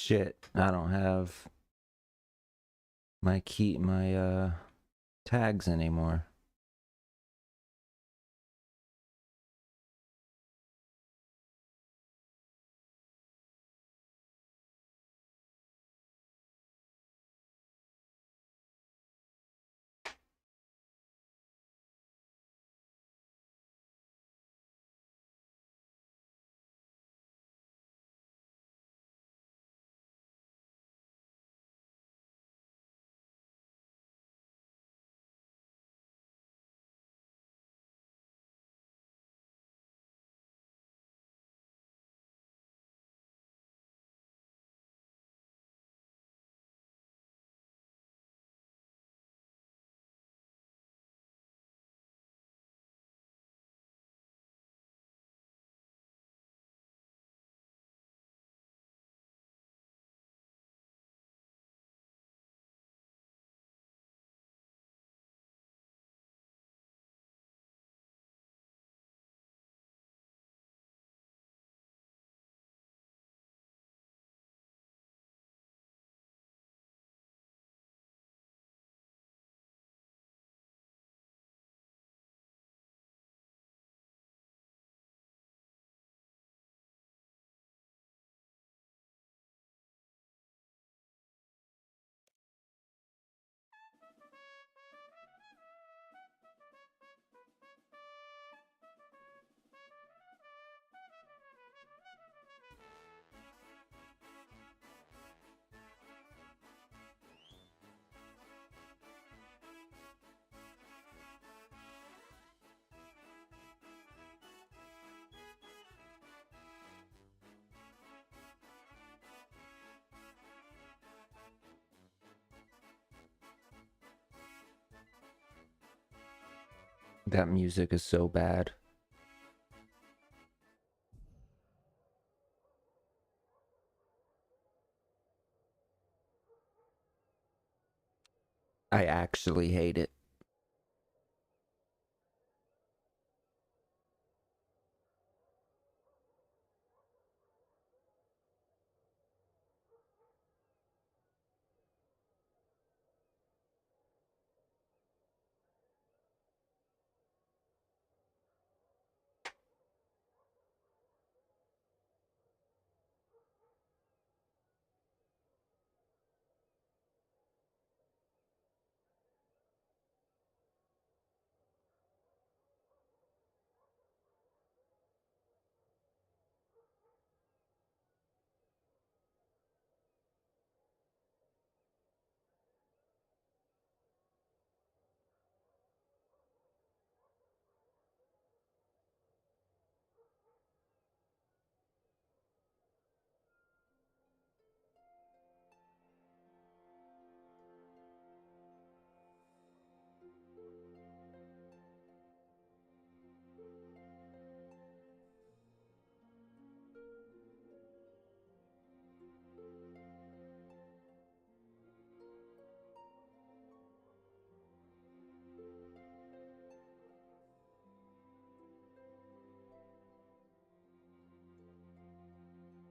Shit, I don't have my tags anymore. That music is so bad. I actually hate it.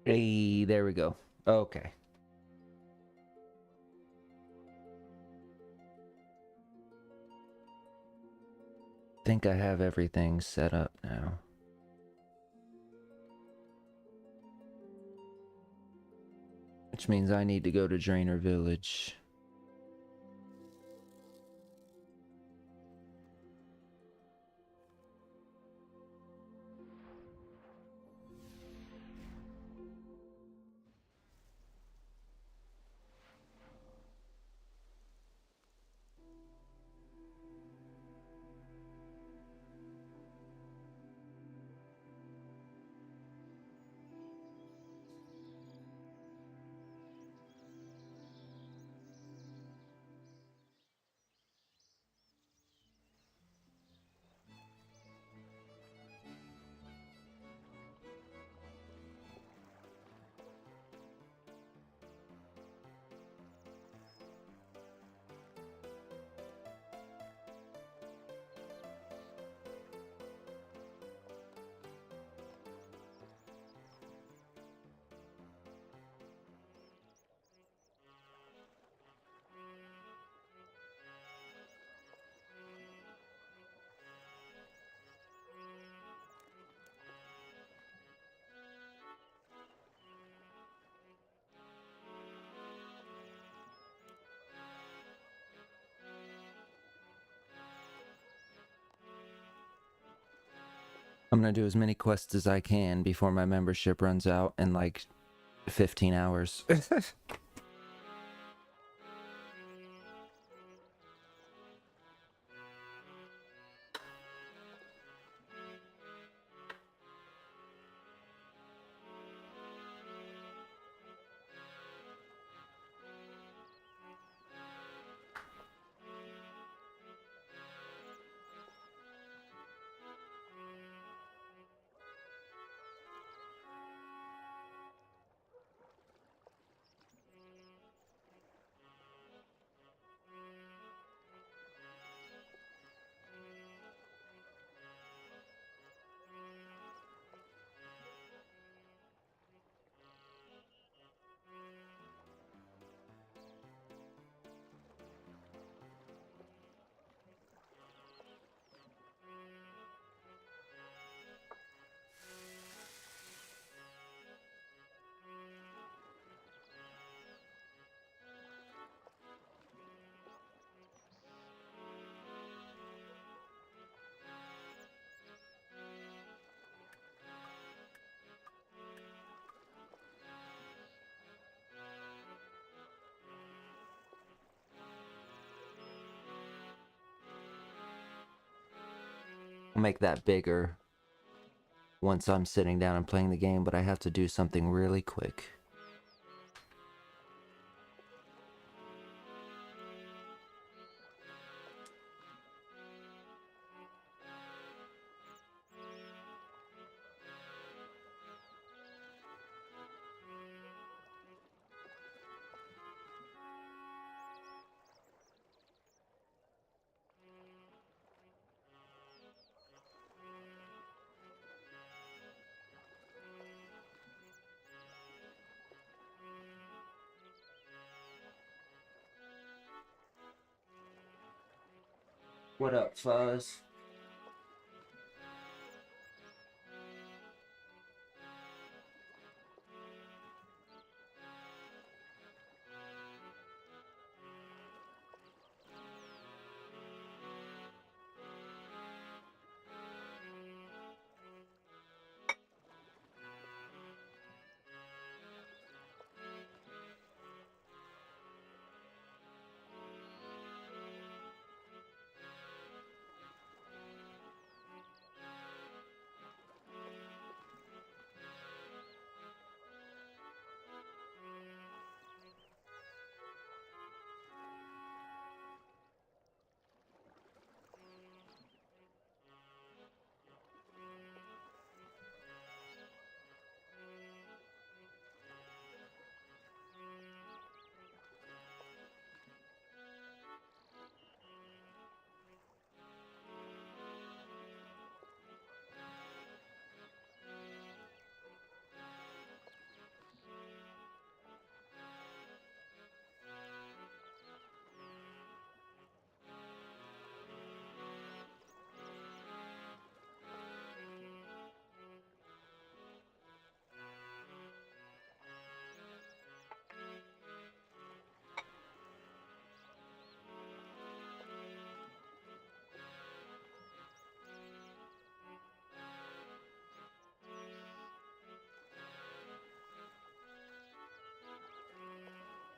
Hey, there we go. Okay. Think I have everything set up now. Which means I need to go to Drainer Village. I'm gonna do as many quests as I can before my membership runs out in like 15 hours. I'll make that bigger once I'm sitting down and playing the game, but I have to do something really quick. What up, Fuzz?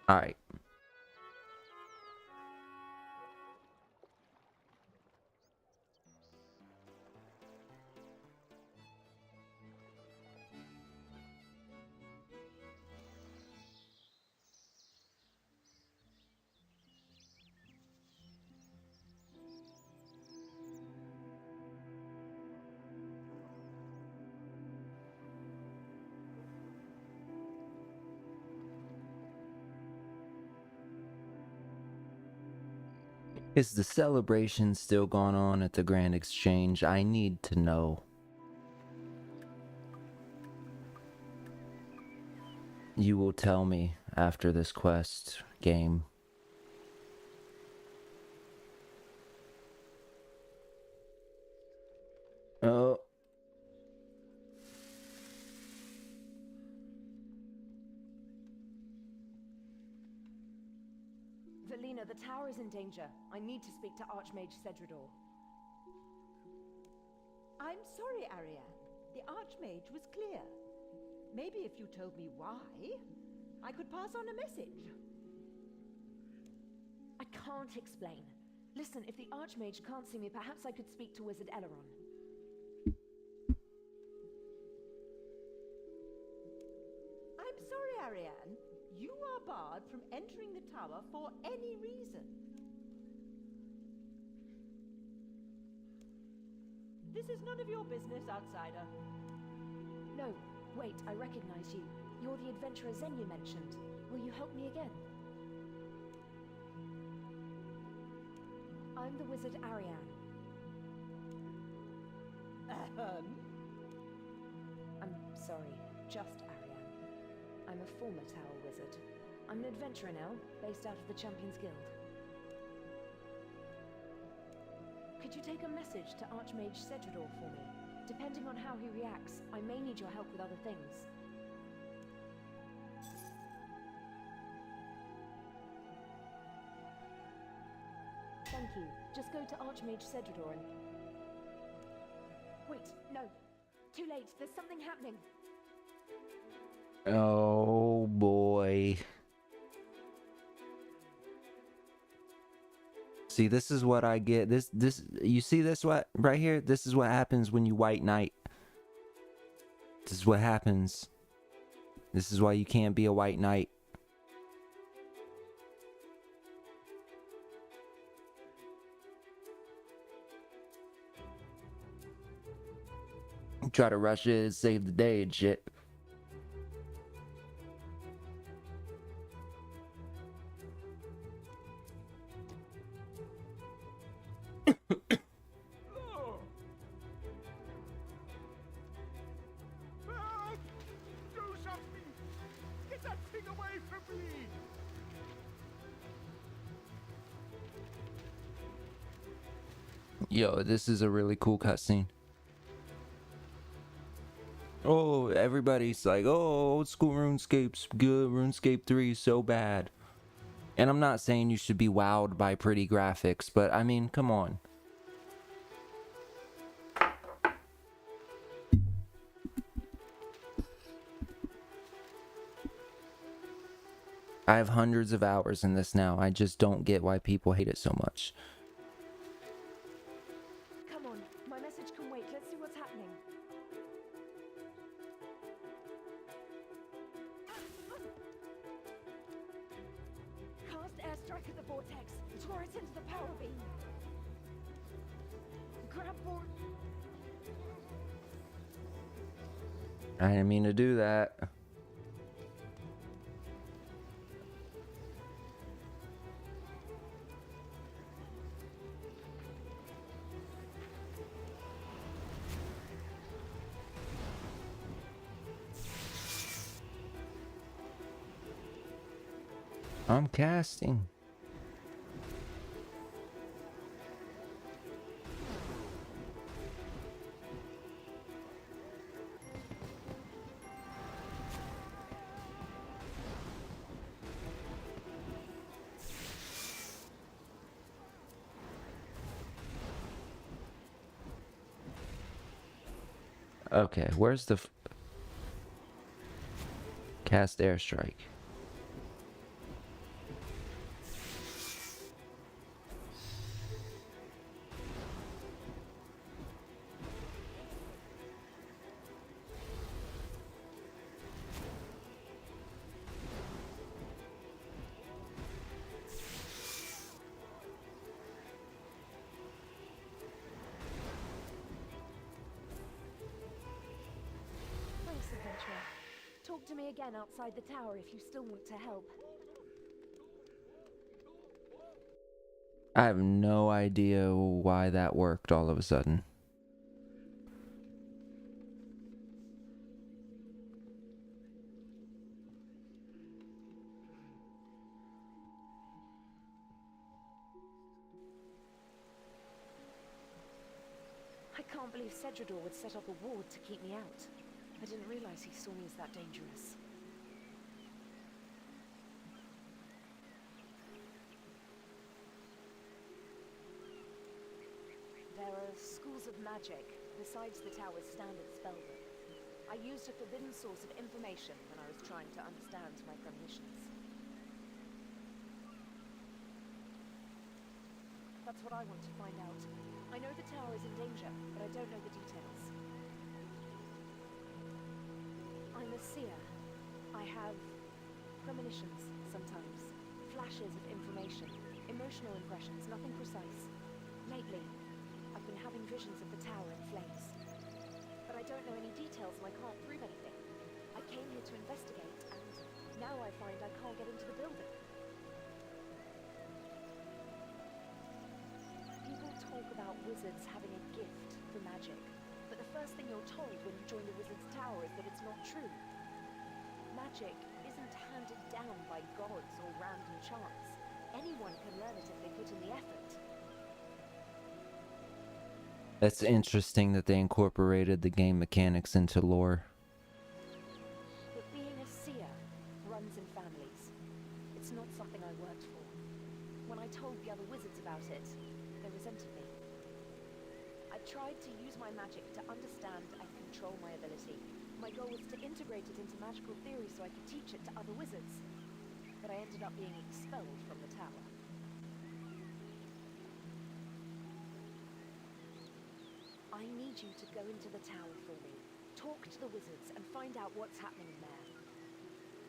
Alright. Is the celebration still going on at the Grand Exchange? I need to know. You will tell me after this quest game. Oh. Velina, the tower is in danger. I need to speak to Archmage Cedrador. I I'm sorry, Ariane. The Archmage was clear. Maybe if you told me why, I could pass on a message. I can't explain. Listen, if the Archmage can't see me, perhaps I could speak to Wizard Eleron. I'm sorry, Ariane. You are barred from entering the tower for any reason. This is none of your business, outsider. No, wait, I recognize you. You're the adventurer Xenia mentioned. Will you help me again? I'm the wizard Ariane. I'm sorry, just Ariane. I'm a former tower wizard. I'm an adventurer now, based out of the Champions Guild. Could you take a message to Archmage Cedrador for me? Depending on how he reacts, I may need your help with other things. Thank you. Just go to Archmage Cedrador and... Wait, no. Too late. There's something happening. Oh boy. See, this is what I get. This you see this what right here? This is what happens when you white knight. This is what happens. This is why you can't be a white knight. Try to rush it and save the day and shit. Do something! Get that thing away from me! Yo, this is a really cool cutscene. Oh, everybody's like, oh, old school RuneScape's good. RuneScape 3 is so bad. And I'm not saying you should be wowed by pretty graphics, but I mean, come on. I have hundreds of hours in this now. I just don't get why people hate it so much. Come on, my message can wait. Let's see what's happening. Cast airstrike at the vortex. Tore it into the power beam. Grab for... I didn't mean to do that. I'm casting. Okay, where's the cast airstrike? Thanks, adventurer. Talk to me again outside the tower if you still want to help. I have no idea why that worked all of a sudden. I can't believe Cedrador would set up a ward to keep me out. I didn't realize he saw me as that dangerous. There are schools of magic besides the tower's standard spellbook. I used a forbidden source of information when I was trying to understand my premonitions. That's what I want to find out. I know the tower is in danger, but I don't know the details. I'm a seer. I have premonitions sometimes. Flashes of information. Emotional impressions, nothing precise. Lately, I've been having visions of the tower in flames. But I don't know any details and I can't prove anything. I came here to investigate, and now I find I can't get into the building. People talk about wizards having a gift for magic, but the first thing you're told when you join the wizard's tower is that it's not true. Magic isn't handed down by gods or random chance. Anyone can learn it if they put in the effort. That's interesting that they incorporated the game mechanics into lore. But being a seer runs in families. It's not something I worked for. When I told the other wizards about it, they resented me. I tried to use my magic to understand and control my ability. My goal was to integrate it into magical theory so I could teach it to other wizards. But I ended up being expelled from the tower. I need you to go into the tower for me. Talk to the wizards and find out what's happening in there.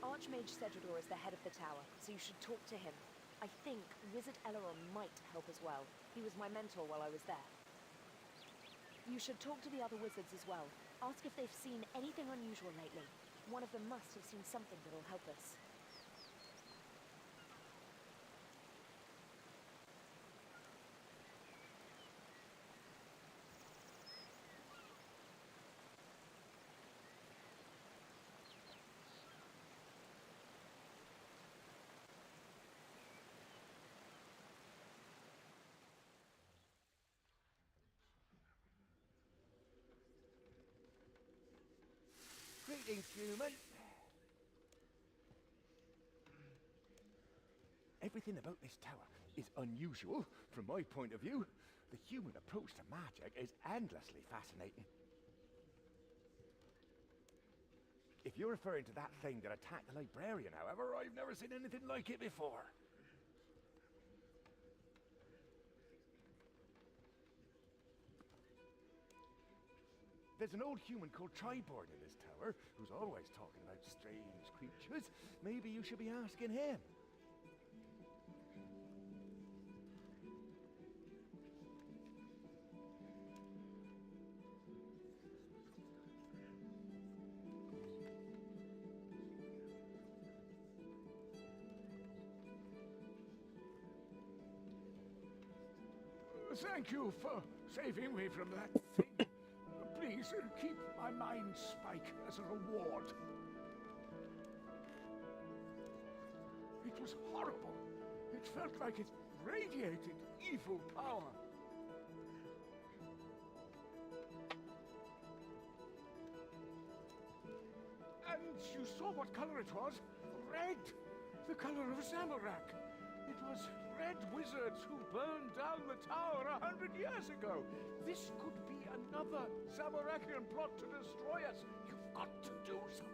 Archmage Cedrador is the head of the tower, so you should talk to him. I think Wizard Eleron might help as well. He was my mentor while I was there. You should talk to the other wizards as well. Ask if they've seen anything unusual lately. One of them must have seen something that'll help us. Greetings, human. Everything about this tower is unusual from my point of view. The human approach to magic is endlessly fascinating. If you're referring to that thing that attacked the librarian, however, I've never seen anything like it before. There's an old human called Triborn in this tower who's always talking about strange creatures. Maybe you should be asking him. Thank you for saving me from that thing. Please keep my mind spike as a reward. It was horrible. It felt like it radiated evil power. And you saw what color it was? Red! The color of Zamorak. It was red wizards who burned down the tower 100 years ago. This could be another Zamorakian plot to destroy us. You've got to do something.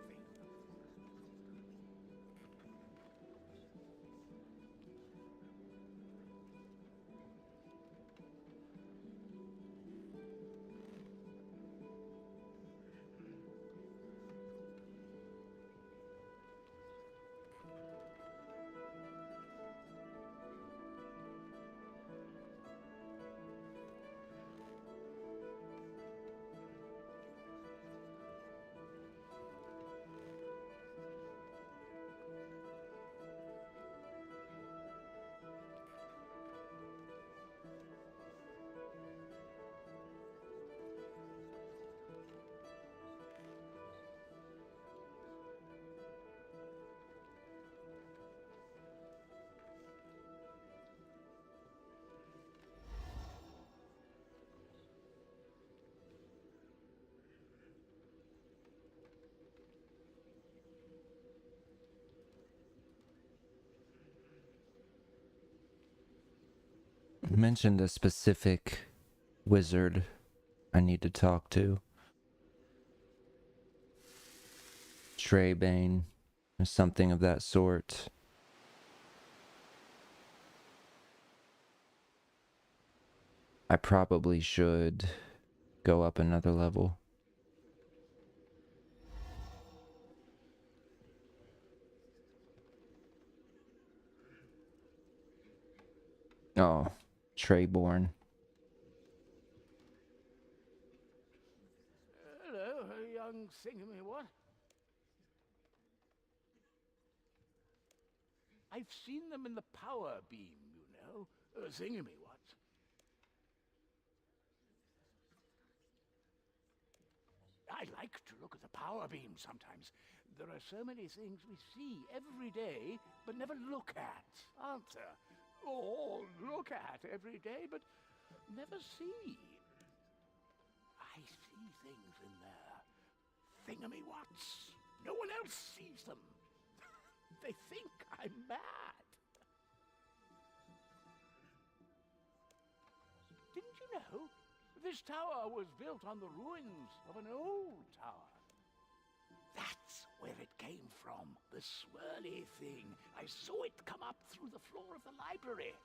You mentioned a specific wizard. I need to talk to. Treybane or something of that sort. I probably should go up another level. Oh, Treyborn. Hello, young thingamy-what? I've seen them in the power beam, you know. Thingamy-what? I like to look at the power beam sometimes. There are so many things we see every day, but never look at, aren't there? Or look at every day, but never see. I see things in there. Thingamy-whats. No one else sees them. They think I'm mad. Didn't you know? This tower was built on the ruins of an old tower. That's where it came from, the swirly thing. I saw it come up through the floor of the library.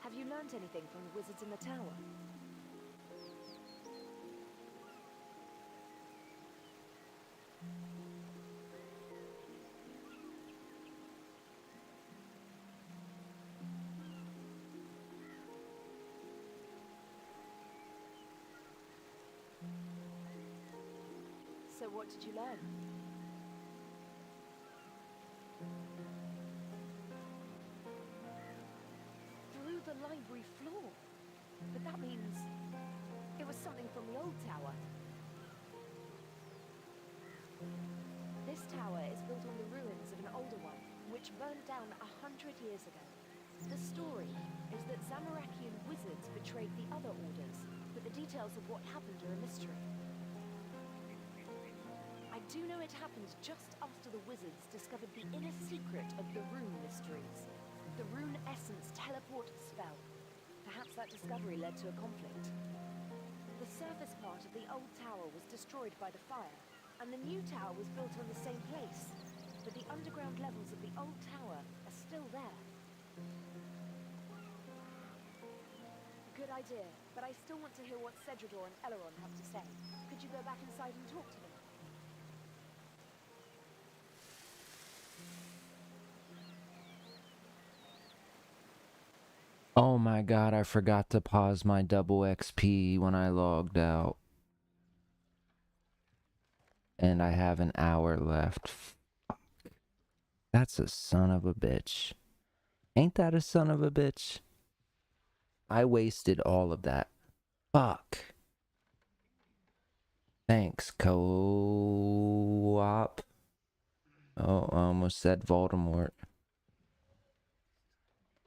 Have you learned anything from the wizards in the tower? So what did you learn? Through the library floor? But that means it was something from the old tower. This tower is built on the ruins of an older one, which burned down 100 years ago. The story is that Zamorakian wizards betrayed the other orders, but the details of what happened are a mystery. I do know it happened just after the wizards discovered the inner secret of the rune mysteries. The rune essence teleport spell. Perhaps that discovery led to a conflict. The surface part of the old tower was destroyed by the fire, and the new tower was built on the same place. But the underground levels of the old tower are still there. Good idea, but I still want to hear what Cedrador and Eleron have to say. Could you go back inside and talk to them? Oh my god, I forgot to pause my double XP when I logged out. And I have an hour left. Fuck. That's a son of a bitch. Ain't that a son of a bitch? I wasted all of that. Fuck. Thanks, co-op. Oh, I almost said Voldemort.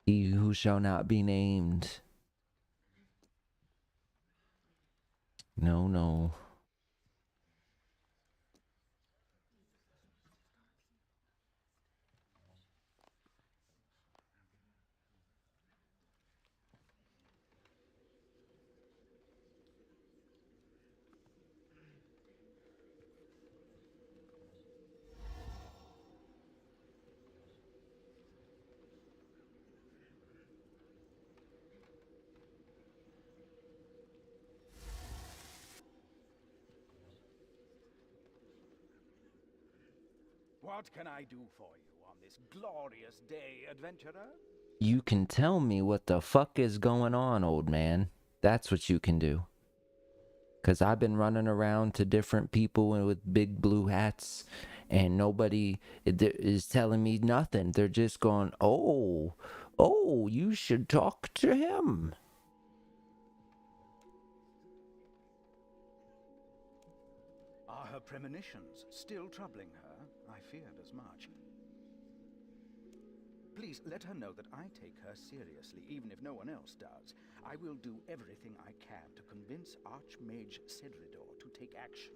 He who shall not be named. No, no. What can I do for you on this glorious day, adventurer? You can tell me what the fuck is going on, old man. That's what you can do. Because I've been running around to different people with big blue hats, and nobody is telling me nothing. They're just going, oh, Oh, you should talk to him. Are her premonitions still troubling her? I feared as much. Please let her know that I take her seriously, even if no one else does. I will do everything I can to convince Archmage Cedridor to take action.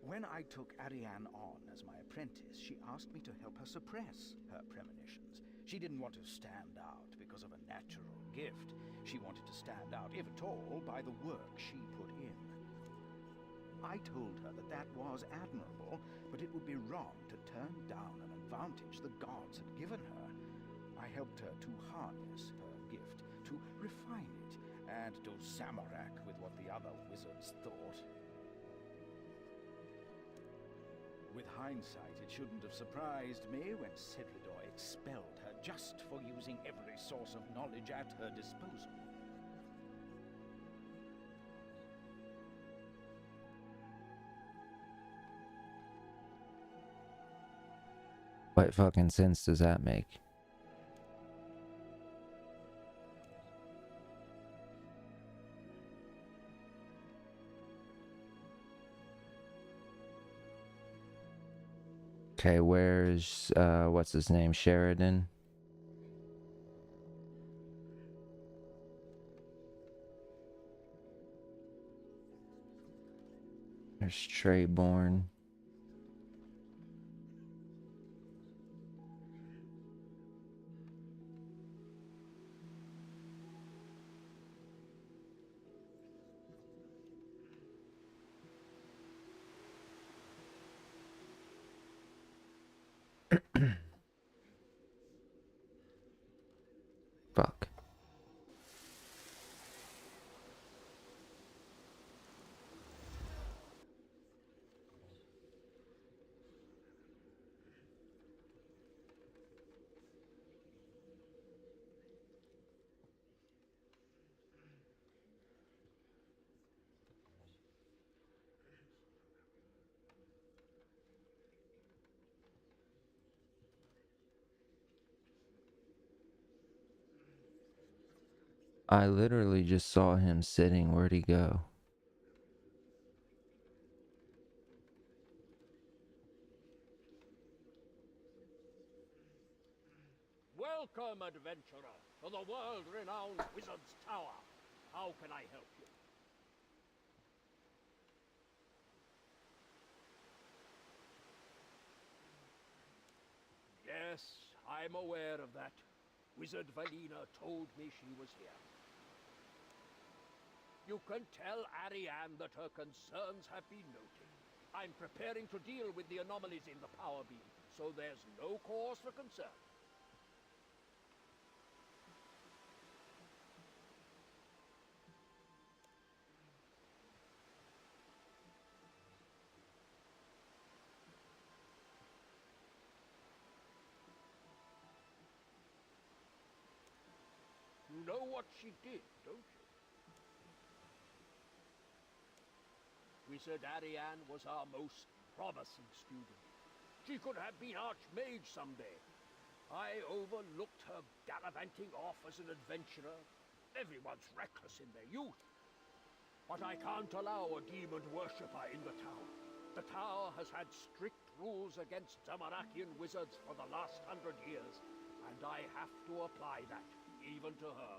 When I took Ariane on as my apprentice, she asked me to help her suppress her premonitions. She didn't want to stand out because of a natural gift. She wanted to stand out, if at all, by the work she put in. I told her that that was admirable, but it would be wrong to turn down an advantage the gods had given her. I helped her to harness her gift, to refine it, and to Zamorak with what the other wizards thought. With hindsight, it shouldn't have surprised me when Cedridor expelled her just for using every source of knowledge at her disposal. What fucking sense does that make? Okay, where's, what's his name? Sheridan? There's Treyborn. Fuck. I literally just saw him sitting. Where'd he go? Welcome, adventurer, to the world-renowned Wizard's Tower. How can I help you? Yes, I'm aware of that. Wizard Valina told me she was here. You can tell Ariane that her concerns have been noted. I'm preparing to deal with the anomalies in the power beam, so there's no cause for concern. You know what she did, don't you? Wizard Ariane was our most promising student. She could have been Archmage someday. I overlooked her gallivanting off as an adventurer. Everyone's reckless in their youth. But I can't allow a demon worshipper in the tower. The tower has had strict rules against Zamarakian wizards for the last 100 years, and I have to apply that, even to her.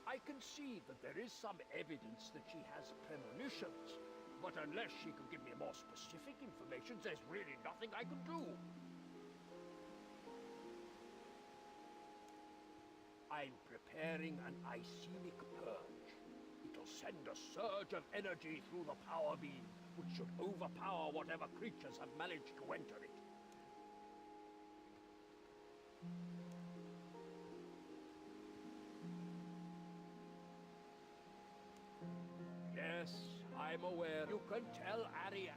I can see that there is some evidence that she has premonitions, but unless she can give me more specific information, there's really nothing I can do. I'm preparing an icenic purge. It'll send a surge of energy through the power beam, which should overpower whatever creatures have managed to enter it. Yes, I'm aware. You can tell Ariane.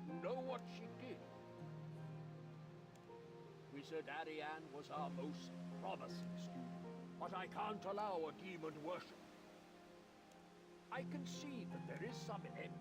You know what she did? Wizard Ariane was our most promising student, but I can't allow a demon worship. I can see that there is some end.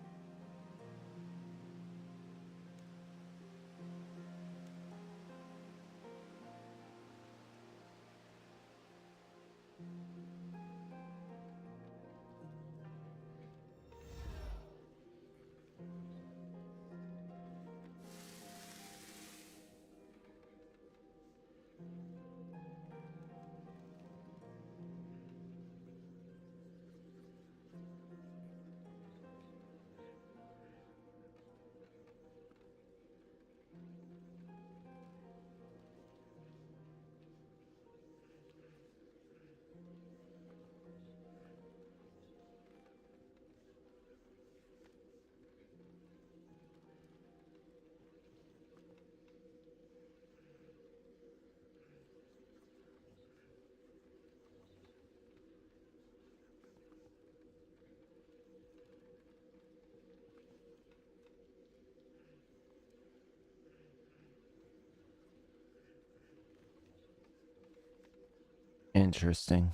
Interesting.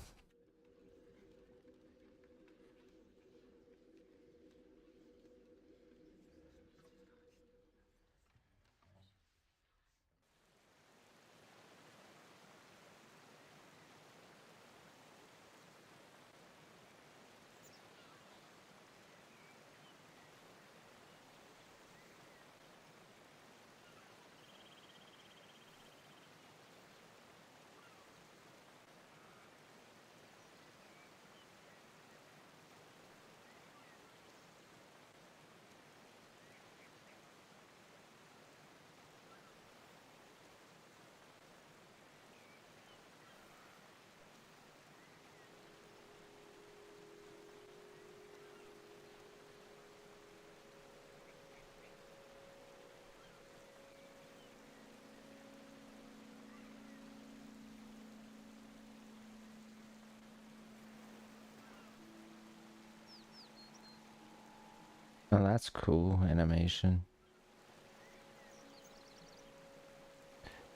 Oh, that's cool animation.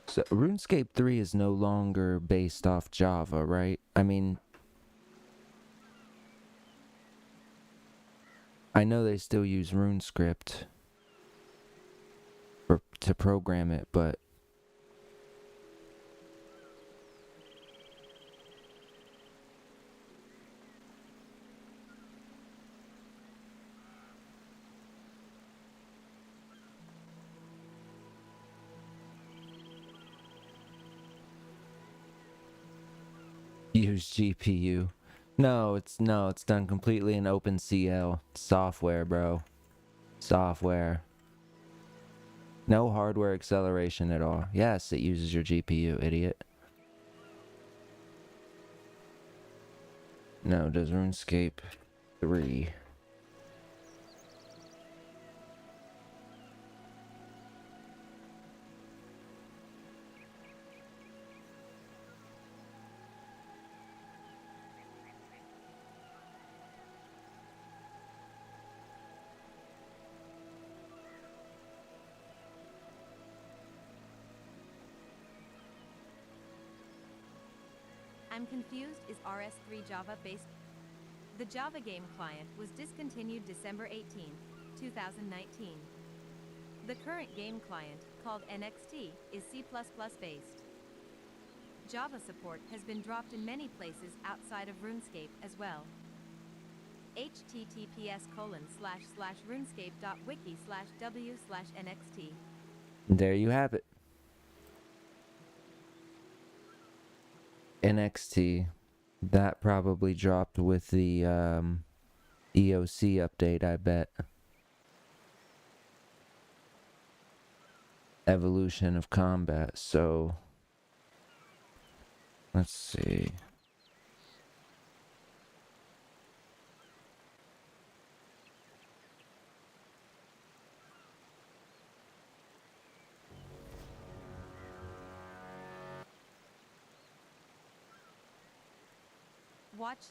So RuneScape 3 is no longer based off Java, right? I mean, I know they still use RuneScript to program it, but use GPU. No, it's done completely in OpenCL software, bro. Software. No hardware acceleration at all. Yes, it uses your GPU, idiot. No, does RuneScape 3. I'm confused. Is RS3 Java based? The Java game client was discontinued December 18, 2019. The current game client, called NXT, is C++ based. Java support has been dropped in many places outside of RuneScape as well. https://runescape.wiki/w/nxt. There you have it. NXT. That probably dropped with the EOC update, I bet. Evolution of combat, so let's see. Watch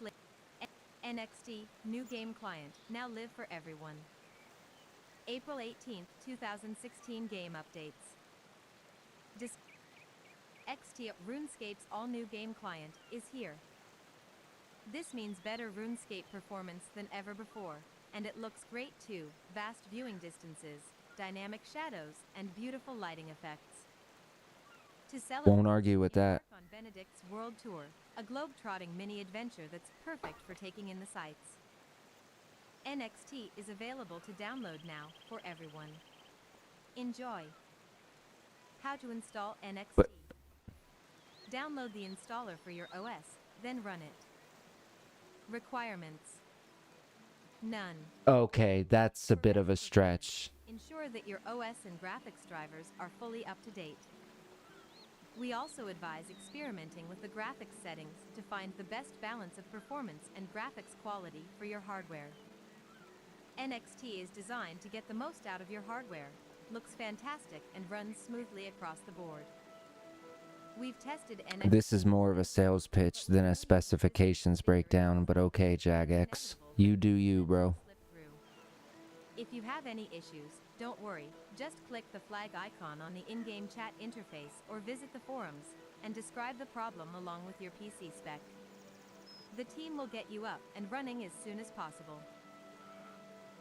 NXT, new game client, now live for everyone. April 18, 2016 game updates. XT RuneScape's all-new game client is here. This means better Runescape performance than ever before, and it looks great too. Vast viewing distances, dynamic shadows, and beautiful lighting effects. To celebrate, Won't argue with that. embark on Benedict's World Tour, a globe-trotting mini-adventure that's perfect for taking in the sights. NXT is available to download now for everyone. Enjoy. How to install NXT. But- Download the installer for your OS, then run it. Requirements. None. Okay, that's a bit of a stretch. Ensure that your OS and graphics drivers are fully up to date. We also advise experimenting with the graphics settings to find the best balance of performance and graphics quality for your hardware. NXT is designed to get the most out of your hardware, looks fantastic, and runs smoothly across the board. We've tested NXT. This is more of a sales pitch than a specifications breakdown, but okay, Jagex. You do you, bro. If you have any issues, don't worry. Just click the flag icon on the in-game chat interface or visit the forums and describe the problem along with your PC spec. The team will get you up and running as soon as possible.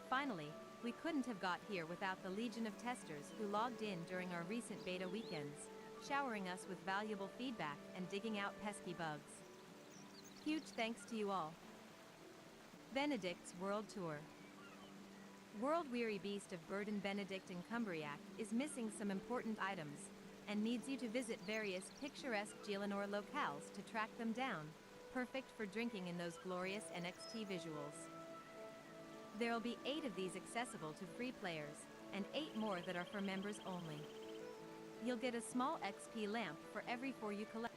Finally, we couldn't have got here without the legion of testers who logged in during our recent beta weekends, showering us with valuable feedback and digging out pesky bugs. Huge thanks to you all. Benedict's World Tour. World-weary beast of burden Benedict and Cumbriac is missing some important items and needs you to visit various picturesque Gielinor locales to track them down, perfect for drinking in those glorious NXT visuals. There'll be 8 of these accessible to free players, and 8 more that are for members only. You'll get a small XP lamp for every 4 you collect.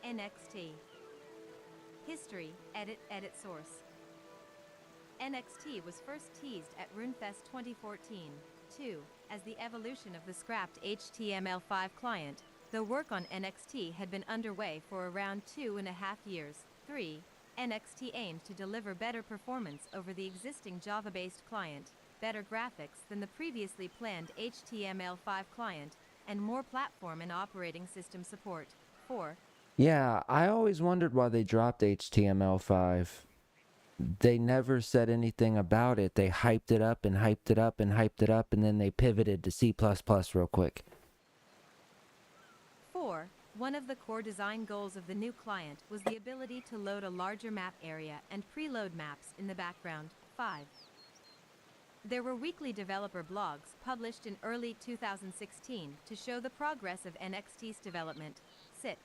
NXT. History, edit source. NXT was first teased at RuneFest 2014, too, as the evolution of the scrapped HTML5 client, though work on NXT had been underway for around 2.5 years. 3. NXT aimed to deliver better performance over the existing Java-based client, better graphics than the previously planned HTML5 client, and more platform and operating system support. 4. Yeah, I always wondered why they dropped HTML5. They never said anything about it. They hyped it up and hyped it up and hyped it up, and then they pivoted to C++ real quick. 4. One of the core design goals of the new client was the ability to load a larger map area and preload maps in the background. 5. There were weekly developer blogs published in early 2016 to show the progress of NXT's development. 6.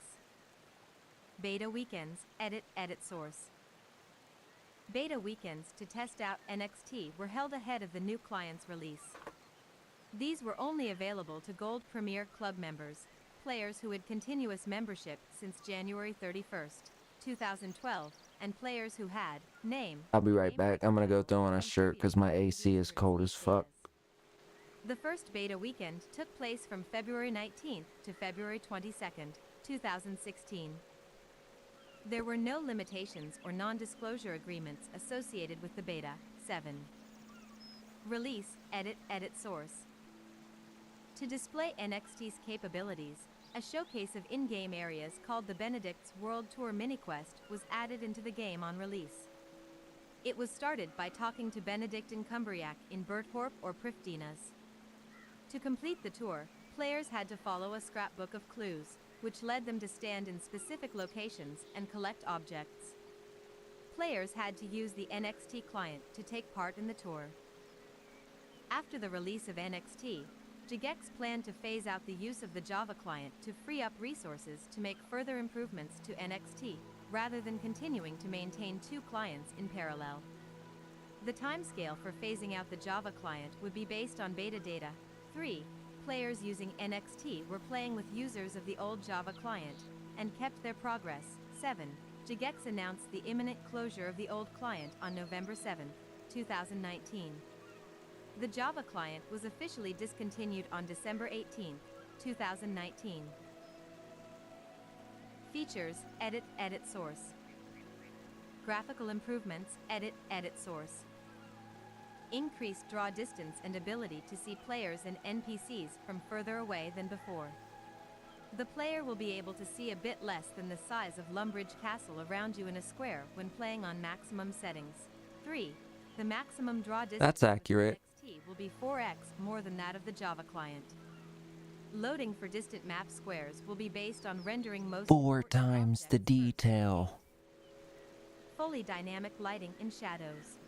Beta weekends, edit source. Beta weekends to test out NXT were held ahead of the new client's release. These were only available to Gold Premier Club members, players who had continuous membership since January 31st, 2012, and players who had name. I'll be right back. I'm gonna go throw on a shirt because my AC is cold as fuck. The first beta weekend took place from February 19th to February 22nd, 2016. There were no limitations or non-disclosure agreements associated with the beta. 7. Release, edit source. To display NXT's capabilities, a showcase of in-game areas called the Benedict's World Tour mini-quest was added into the game on release. It was started by talking to Benedict and Cumbriac in Berthorp or Prifdinas. To complete the tour, players had to follow a scrapbook of clues, which led them to stand in specific locations and collect objects. Players had to use the NXT client to take part in the tour. After the release of NXT, Jagex planned to phase out the use of the Java client to free up resources to make further improvements to NXT, rather than continuing to maintain 2 clients in parallel. The timescale for phasing out the Java client would be based on beta data. 3. Players using NXT were playing with users of the old Java client, and kept their progress. 7. Jagex announced the imminent closure of the old client on November 7, 2019. The Java client was officially discontinued on December 18, 2019. Features, edit source. Graphical improvements, edit source. increased draw distance and ability to see players and NPCs from further away than before. The player will be able to see a bit less than the size of Lumbridge Castle around you in a square when playing on maximum settings. 3. The maximum draw distance That's accurate. of NXT will be 4x more than that of the Java client. Loading for distant map squares will be based on rendering most 4 important times the objects first. detail. Fully dynamic lighting in shadows.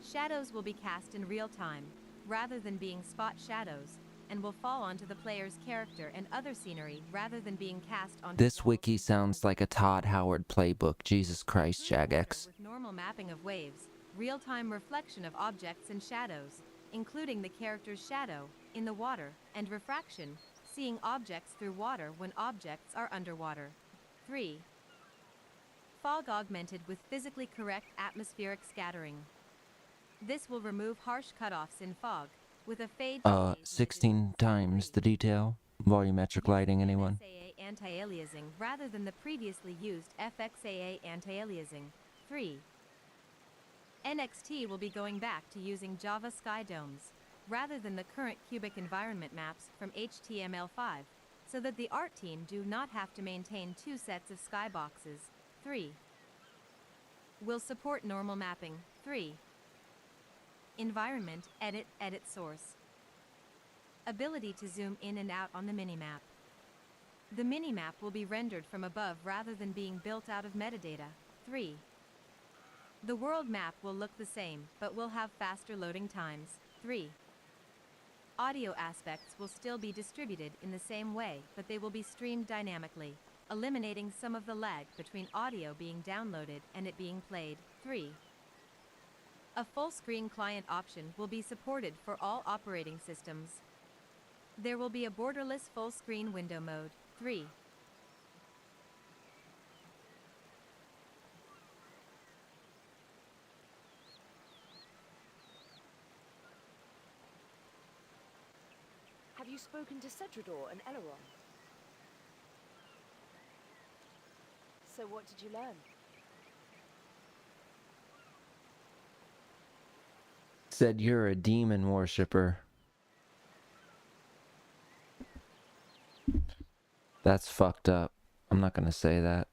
Shadows will be cast in real time, rather than being spot shadows, and will fall onto the player's character and other scenery rather than being cast onto This walls wiki and sounds like a Todd Howard playbook. Jesus Christ, through the water Jagex. with normal mapping of waves, real-time reflection of objects and shadows, including the character's shadow, in the water, and refraction, seeing objects through water when objects are underwater. 3. Fog augmented with physically correct atmospheric scattering. This will remove harsh cutoffs in fog, with a fade phase 16 times the detail. Volumetric lighting, anyone? FXAA anti-aliasing rather than the previously used FXAA anti-aliasing. 3. NXT will be going back to using Java Sky Domes, rather than the current cubic environment maps from HTML5, so that the art team do not have to maintain 2 sets of skyboxes. 3. Will support normal mapping. 3. Environment, edit source. Ability to zoom in and out on the minimap. The minimap will be rendered from above rather than being built out of metadata. 3. The world map will look the same, but will have faster loading times. 3. Audio aspects will still be distributed in the same way, but they will be streamed dynamically, eliminating some of the lag between audio being downloaded and it being played. 3. A full-screen client option will be supported for all operating systems. There will be a borderless full-screen window mode. 3. Have you spoken to Cedrador and Eleron? So what did you learn? Said you're a demon worshipper. That's fucked up. I'm not gonna say that.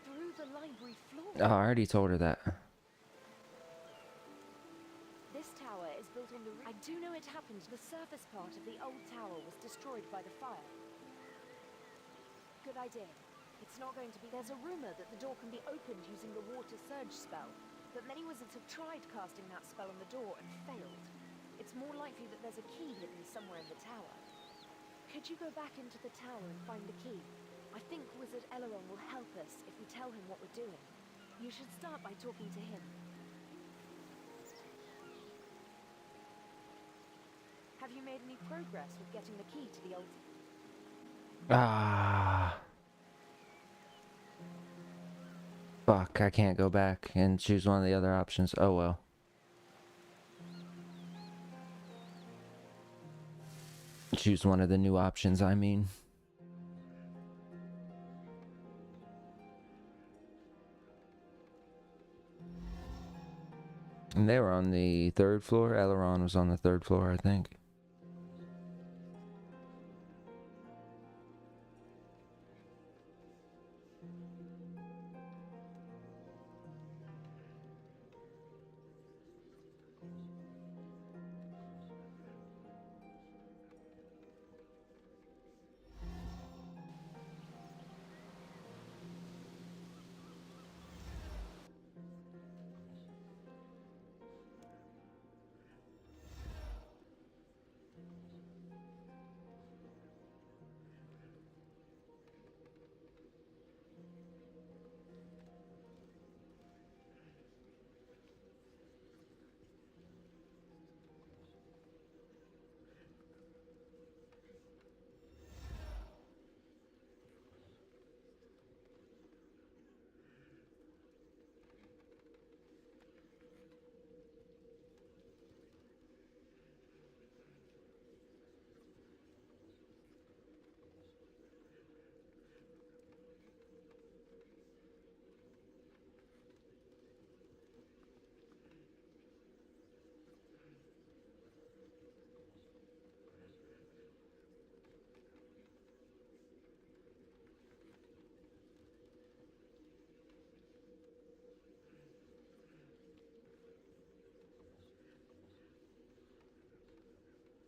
Through the library floor? Oh, I already told her that. This tower is built on the I do know it happened. The surface part of the old tower was destroyed by the fire. Good idea. It's not going to be... There's a rumor that the door can be opened using the water surge spell, but many wizards have tried casting that spell on the door and failed. It's more likely that there's a key hidden somewhere in the tower. Could you go back into the tower and find the key? I think Wizard Eleron will help us if we tell him what we're doing. You should start by talking to him. Have you made any progress with getting the key to the old... Ah. Fuck, I can't go back and choose one of the other options. Oh well. Choose one of the new options, I mean. And they were on the 3rd floor. Eleron was on the 3rd floor, I think.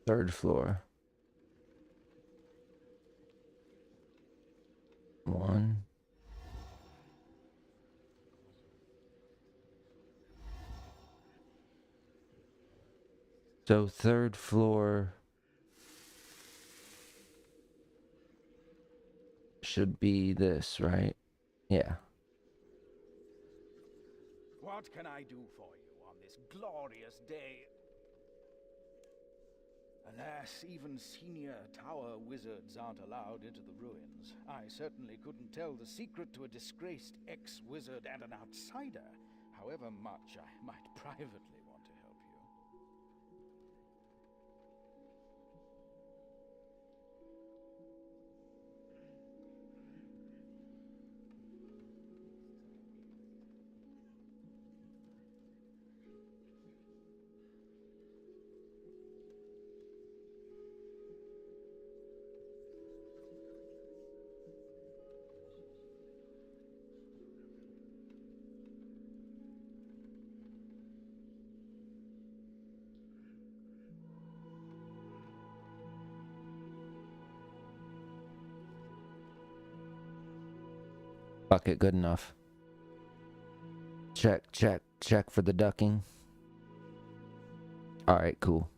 Third floor. 1. So third floor should be this, right? Yeah. What can I do for you on this glorious day? Alas, even senior tower wizards aren't allowed into the ruins. I certainly couldn't tell the secret to a disgraced ex-wizard and an outsider, however much I might privately want to help you. Fuck it, good enough. Check, check, check for the ducking. Alright, cool.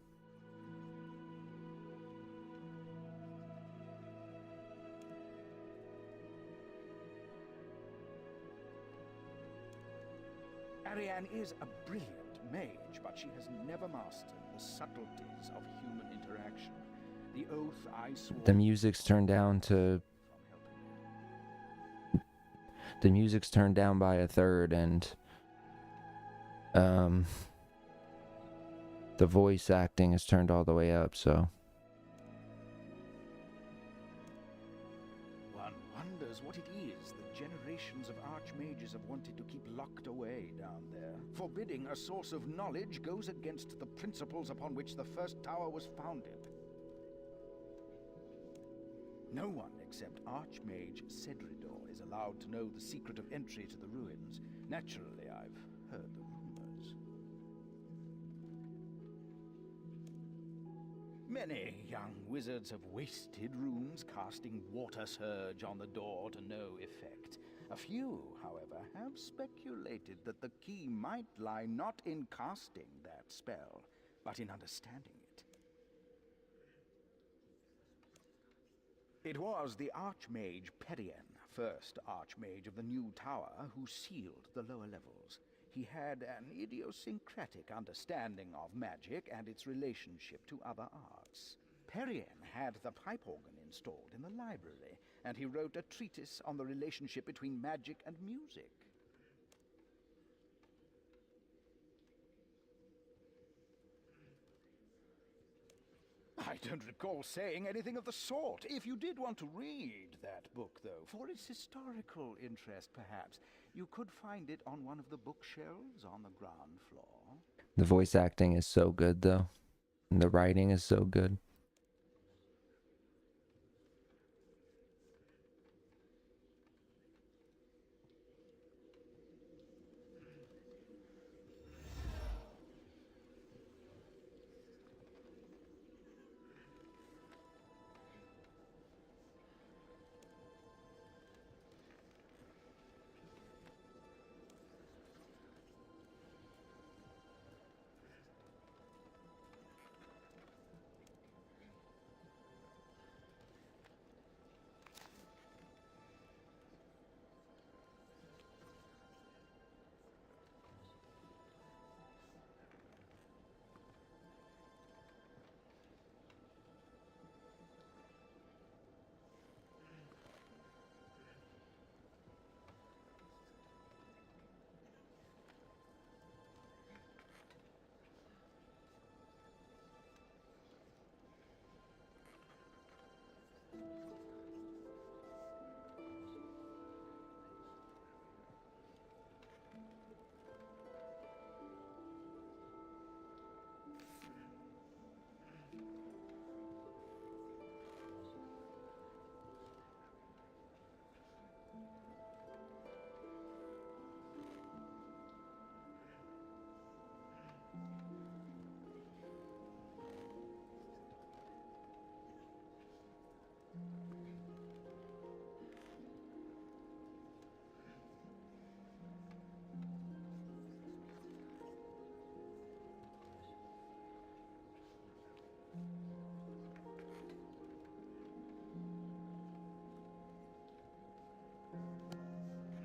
Ariane is a brilliant mage, but she has never mastered the subtleties of human interaction. The oath I swore The music's turned down to... The music's turned down by a third, and... The voice acting is turned all the way up, so... One wonders what it is that generations of archmages have wanted to keep locked away down there. Forbidding a source of knowledge goes against the principles upon which the first tower was founded. No one except Archmage Cedridor is allowed to know the secret of entry to the ruins. Naturally, I've heard the rumors. Many young wizards have wasted runes casting water surge on the door to no effect. A few, however, have speculated that the key might lie not in casting that spell, but in understanding it. It was the Archmage Perian, first Archmage of the new tower, who sealed the lower levels. He had an idiosyncratic understanding of magic and its relationship to other arts. Perian had the pipe organ installed in the library, and he wrote a treatise on the relationship between magic and music. I don't recall saying anything of the sort. If you did want to read that book, though, for its historical interest, perhaps, you could find it on one of the bookshelves on the ground floor. The voice acting is so good, though. And the writing is so good.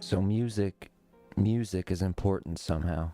So music is important somehow.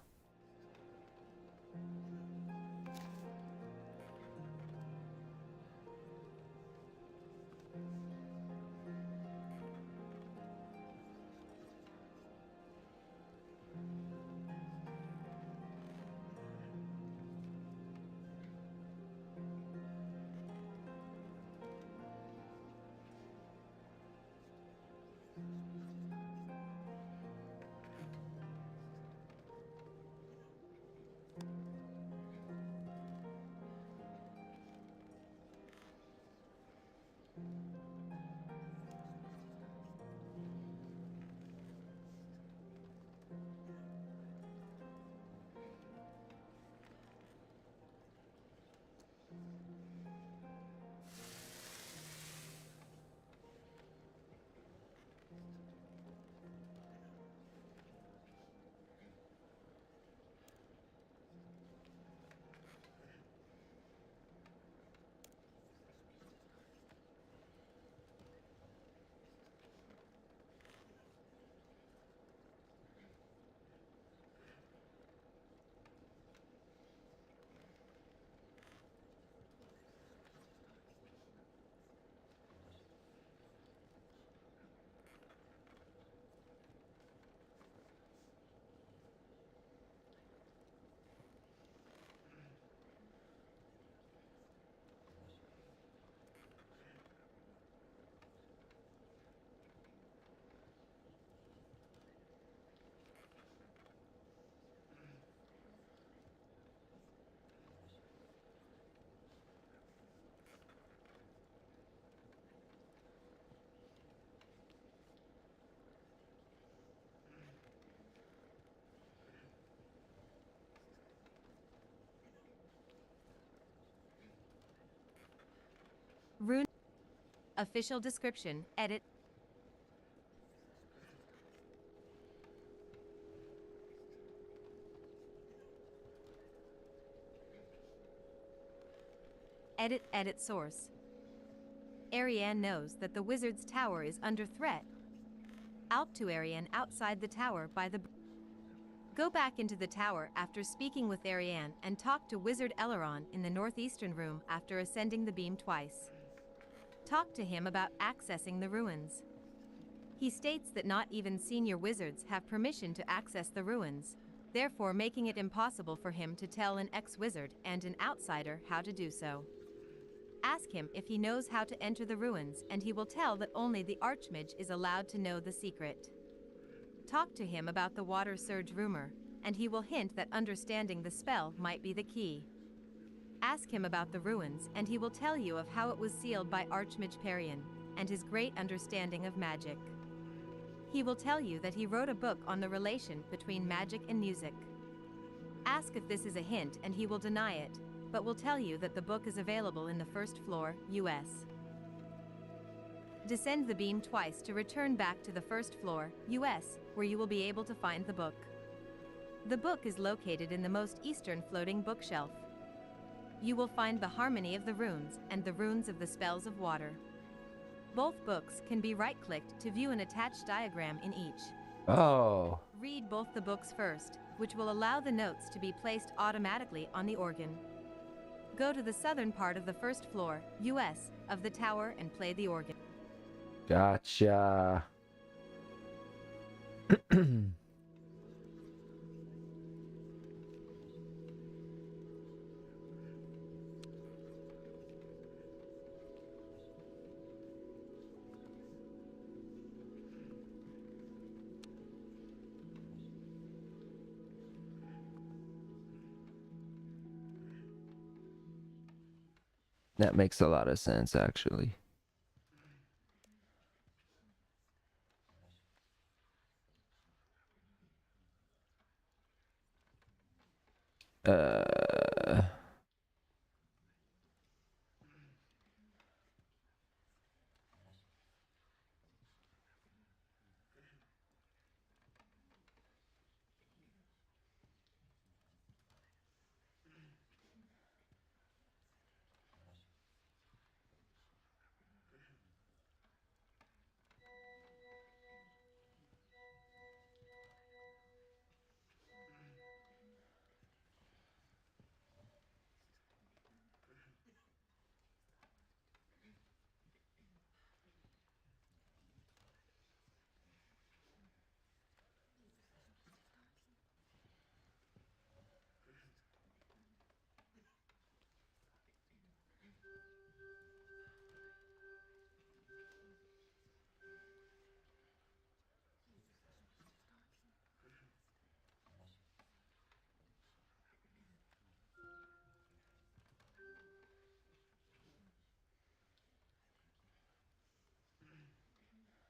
Rune. Official description. Edit. Edit source. Ariane knows that the wizard's tower is under threat. Out to Ariane outside the tower by the... Go back into the tower after speaking with Ariane and talk to Wizard Eleron in the northeastern room after ascending the beam twice. Talk to him about accessing the ruins. He states that not even senior wizards have permission to access the ruins, therefore making it impossible for him to tell an ex-wizard and an outsider how to do so. Ask him if he knows how to enter the ruins, and he will tell that only the Archmage is allowed to know the secret. Talk to him about the water surge rumor, and he will hint that understanding the spell might be the key. Ask him about the ruins, and he will tell you of how it was sealed by Archmage Perian, and his great understanding of magic. He will tell you that he wrote a book on the relation between magic and music. Ask if this is a hint, and he will deny it, but will tell you that the book is available in the first floor, US. Descend the beam twice to return back to the first floor, US, where you will be able to find the book. The book is located in the most eastern floating bookshelf. You will find the Harmony of the Runes and the Runes of the Spells of Water. Both books can be right-clicked to view an attached diagram in each. Oh. Read both the books first, which will allow the notes to be placed automatically on the organ. Go to the southern part of the first floor, US, of the tower and play the organ. Gotcha. That makes a lot of sense, actually.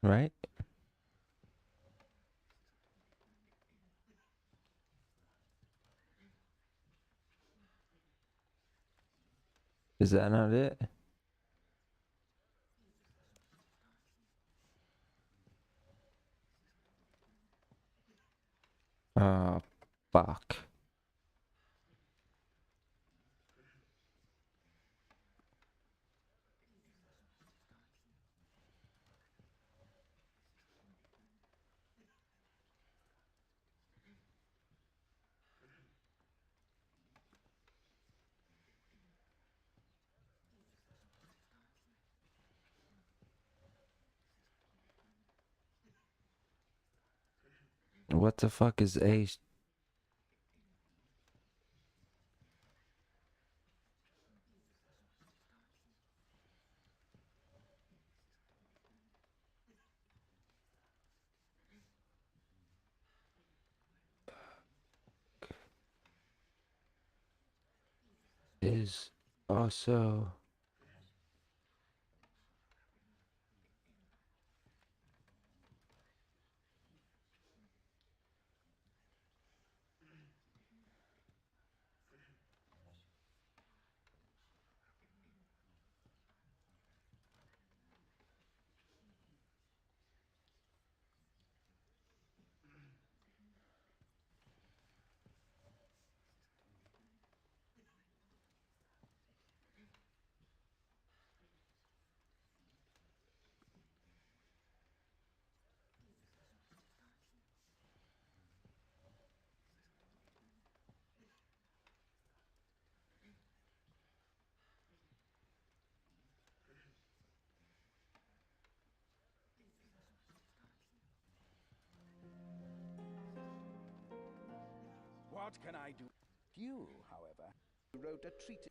Right? Is that not it? Oh, fuck. What the fuck is A? Is also. What can I do? You, however, wrote a treatise.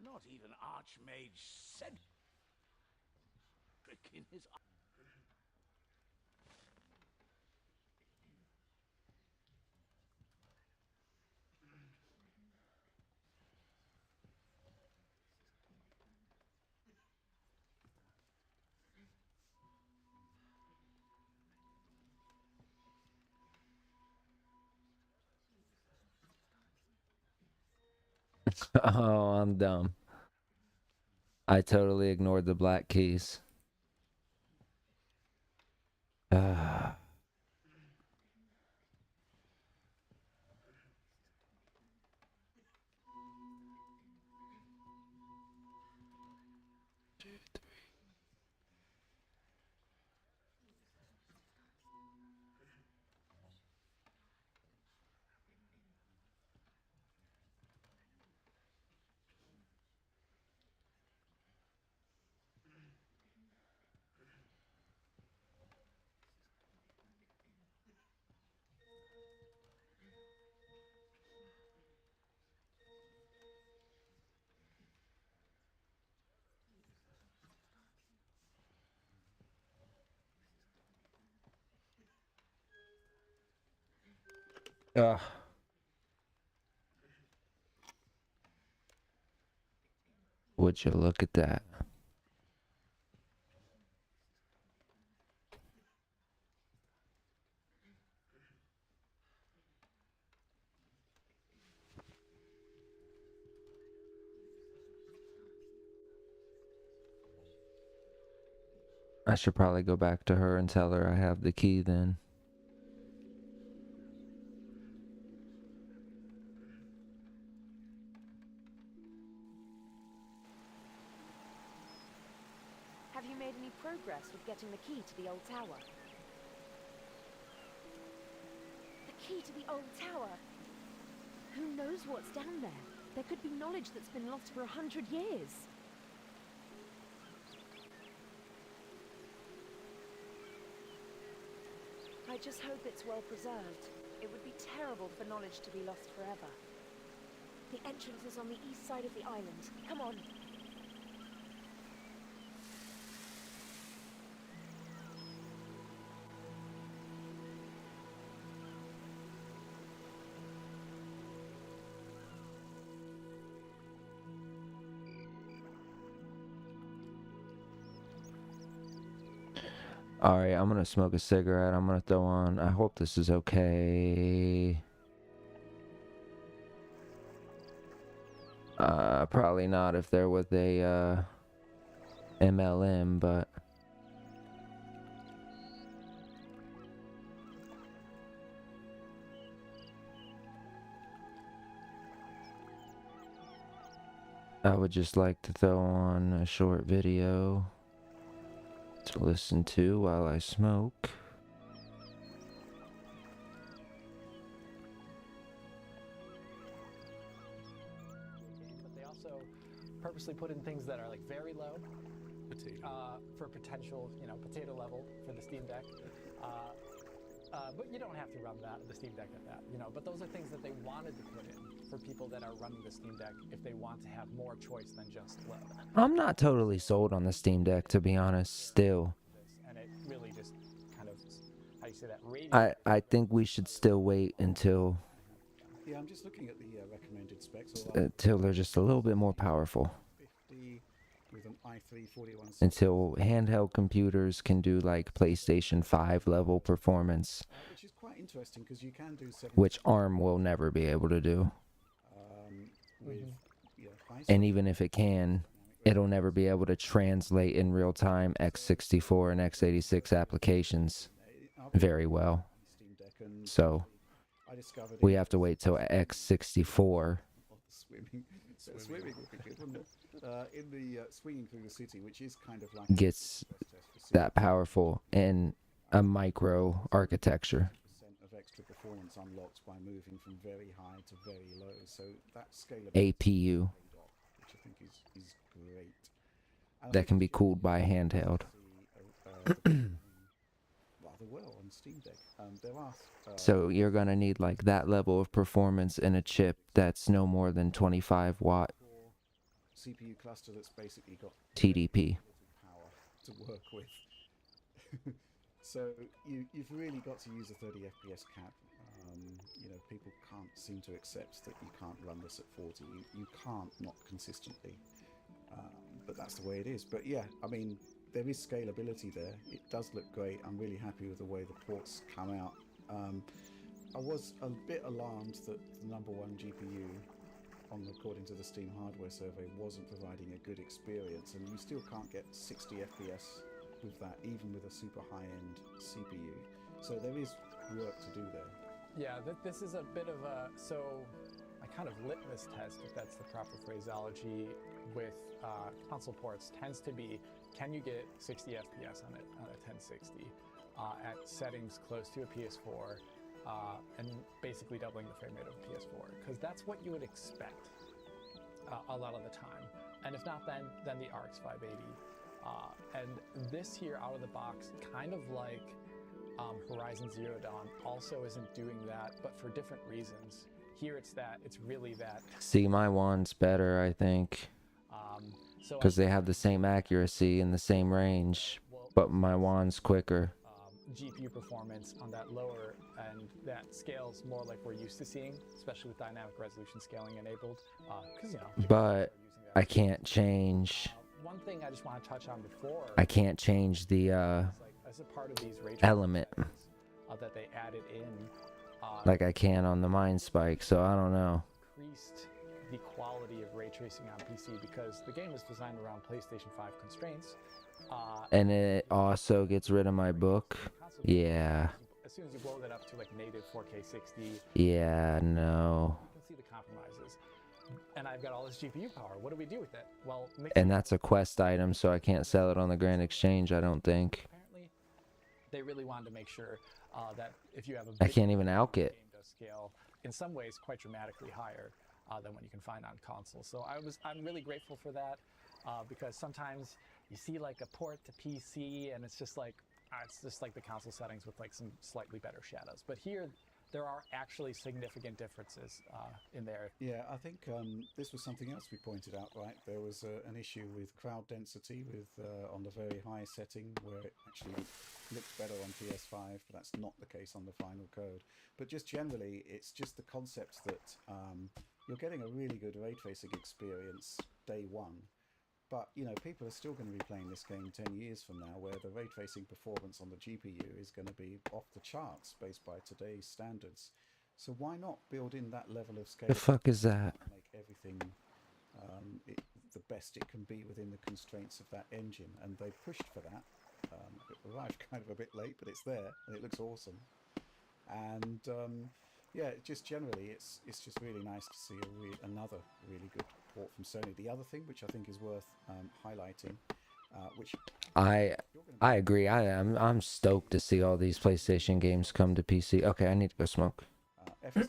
Not even Archmage Cedric in his... Oh, I'm dumb. I totally ignored the black keys. Ah. Ugh. Would you look at that? I should probably go back to her and tell her I have the key then. Have you made any progress with getting the key to the old tower? The key to the old tower? Who knows what's down there? There could be knowledge that's been lost for 100 years. I just hope it's well preserved. It would be terrible for knowledge to be lost forever. The entrance is on the east side of the island. Come on. Alright, I'm gonna smoke a cigarette. I'm gonna throw on. I hope this is okay. Probably not if they're with a MLM, but I would just like to throw on a short video to listen to while I smoke. But they also purposely put in things that are like very low for potential, potato level for the Steam Deck. But you don't have to run the Steam Deck at that, But those are things that they wanted to put in for people that are running the Steam Deck if they want to have more choice than just low. I'm not totally sold on the Steam Deck, to be honest, still. And it really just kind of, how you say that, I think we should still wait until Yeah, I'm just looking at the recommended specs. until they're just a little bit more powerful. 50 with an i3 4160. Until handheld computers can do like PlayStation 5 level performance, Which is quite interesting because you can do 7 which ARM will never be able to do. with high And even if it can, it'll never be able to translate in real time x64 and x86 applications very well. Steam Deck, and So I discovered we have to wait till x64 swimming would be good, wouldn't it? In the swinging through the city, which is kind of like gets that powerful in a micro architecture. % of extra performance unlocked by moving from very high to very low. So that scalability APU which I think is great. that can be cooled by a handheld. Rather well on Steam Deck. There are So you're gonna need like that level of performance in a chip that's no more than 25 watt CPU cluster that's basically got TDP. power to work with. So you've really got to use a 30 FPS cap. People can't seem to accept that you can't run this at 40. You can't, not consistently. But that's the way it is. But yeah, I mean, there is scalability there. It does look great. I'm really happy with the way the ports come out. I was a bit alarmed that the number one GPU, according to the Steam hardware survey, wasn't providing a good experience, and you still can't get 60 FPS with that, even with a super high-end CPU. So there is work to do there. Yeah, this is a bit of a kind of litmus test, if that's the proper phraseology, with console ports tends to be, can you get 60 FPS on a 1060 at settings close to a PS4, and basically doubling the frame rate of a PS4, because that's what you would expect a lot of the time. And if not, then the RX 580. And this here out of the box, kind of like Horizon Zero Dawn, also isn't doing that, but for different reasons. Here it's really that. See, my one's better, I think, because they have the same accuracy and the same range, but my one's quicker. GPU performance on that lower end that scales more like we're used to seeing, especially with dynamic resolution scaling enabled. Because But I can't change. One thing I just want to touch on before. I can't change the as a part of these ray element that they added in. Like I can on the Mind Spike, so I don't know. Increased the quality of ray tracing on PC because the game was designed around PlayStation 5 constraints. And it also gets rid of my book. Yeah. As soon as you blow that up to like native 4K 60. Yeah, no. You can see the compromises. And I've got all this GPU power. What do we do with it? Well, and that's a quest item, so I can't sell it on the Grand Exchange, I don't think. Apparently, they really wanted to make sure that if you have a I can't even alk it. game does scale in some ways quite dramatically higher than what you can find on console. So I'm really grateful for that because sometimes you see like a port to PC and it's just like the console settings with like some slightly better shadows. But here there are actually significant differences in there. Yeah, I think this was something else we pointed out, right? There was an issue with crowd density with on the very high setting where it actually looks better on PS5, but that's not the case on the final code. But just generally, it's just the concept that you're getting a really good ray tracing experience day one, But you know, people are still going to be playing this game 10 years from now, where the ray tracing performance on the GPU is going to be off the charts based by today's standards. So why not build in that level of scale? The fuck is that? Make everything the best it can be within the constraints of that engine, and they pushed for that. It arrived kind of a bit late, but it's there and it looks awesome. And yeah, just generally, it's just really nice to see another really good port from Sony. The other thing, which I think is worth highlighting, which I agree. I'm stoked to see all these PlayStation games come to PC. Okay, I need to go smoke. FSR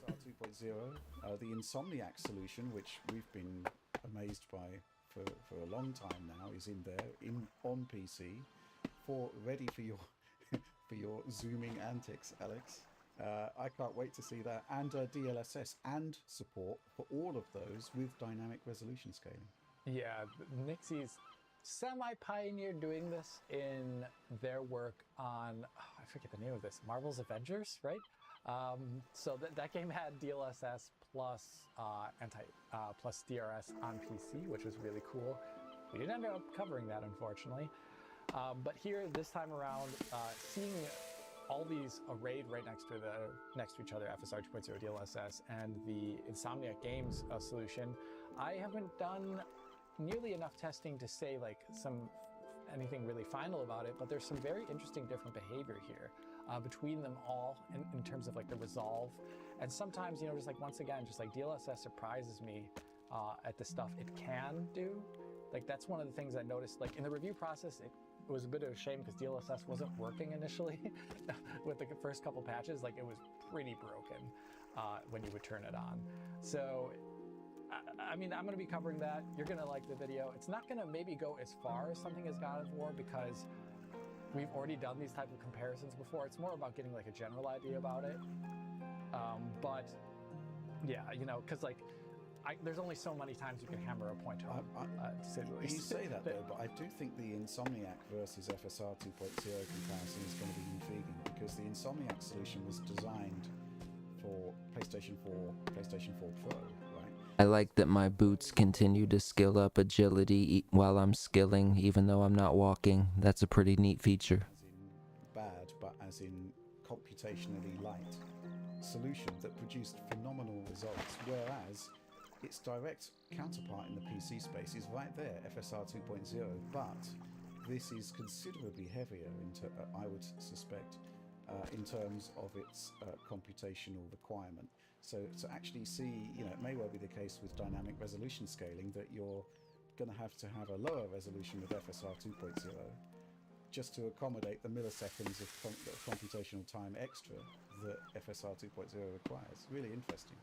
2.0, the Insomniac solution, which we've been amazed by for a long time now, is in there on PC, ready for your for your zooming antics, Alex. I can't wait to see that, and DLSS and support for all of those with dynamic resolution scaling. Yeah, Nixie's semi-pioneered doing this in their work on, I forget the name of this, Marvel's Avengers, right? So that game had DLSS plus plus DRS on PC, which was really cool. We didn't end up covering that, unfortunately. But here, this time around, seeing all these arrayed right next to each other, FSR 2.0 DLSS and the Insomniac Games solution, I haven't done nearly enough testing to say like anything really final about it, but there's some very interesting different behavior here between them all in terms of like the resolve. And sometimes, you know, just like once again, just like DLSS surprises me at the stuff it can do. Like that's one of the things I noticed, like in the review process, it was a bit of a shame because DLSS wasn't working initially with the first couple patches. Like it was pretty broken when you would turn it on. So, I mean, I'm going to be covering that. You're going to like the video. It's not going to maybe go as far as something as God of War because we've already done these type of comparisons before. It's more about getting like a general idea about it. But yeah, you know, because like, there's only so many times you can hammer a point home, to say the least. You say that though, but I do think the Insomniac versus FSR 2.0 comparison is going to be intriguing because the Insomniac solution was designed for PlayStation 4, PlayStation 4 Pro, right? I like that my boots continue to skill up agility while I'm skilling, even though I'm not walking. That's a pretty neat feature. As in bad, but as in computationally light solution that produced phenomenal results, whereas its direct counterpart in the PC space is right there, FSR 2.0, but this is considerably heavier, I would suspect, in terms of its computational requirement. So to actually see, you know, it may well be the case with dynamic resolution scaling that you're going to have a lower resolution with FSR 2.0 just to accommodate the milliseconds of computational time extra that FSR 2.0 requires. Really interesting.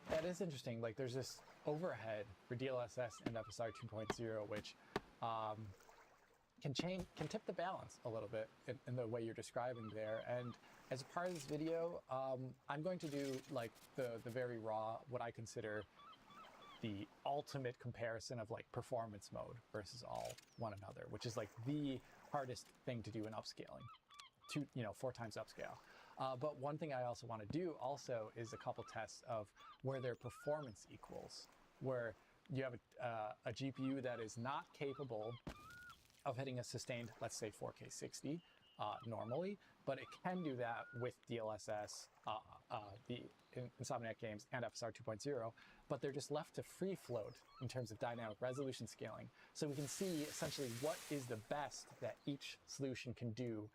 That is interesting. Like there's this overhead for DLSS and FSR 2.0, which can tip the balance a little bit in the way you're describing there. And as a part of this video, I'm going to do like the very raw, what I consider the ultimate comparison of like performance mode versus one another, which is like the hardest thing to do in upscaling, 4 times upscale. But one thing I also want to do also is a couple tests of where their performance equals, where you have a GPU that is not capable of hitting a sustained, let's say 4K 60 normally, but it can do that with DLSS, the Insomniac games, and FSR 2.0, but they're just left to free float in terms of dynamic resolution scaling. So we can see essentially what is the best that each solution can do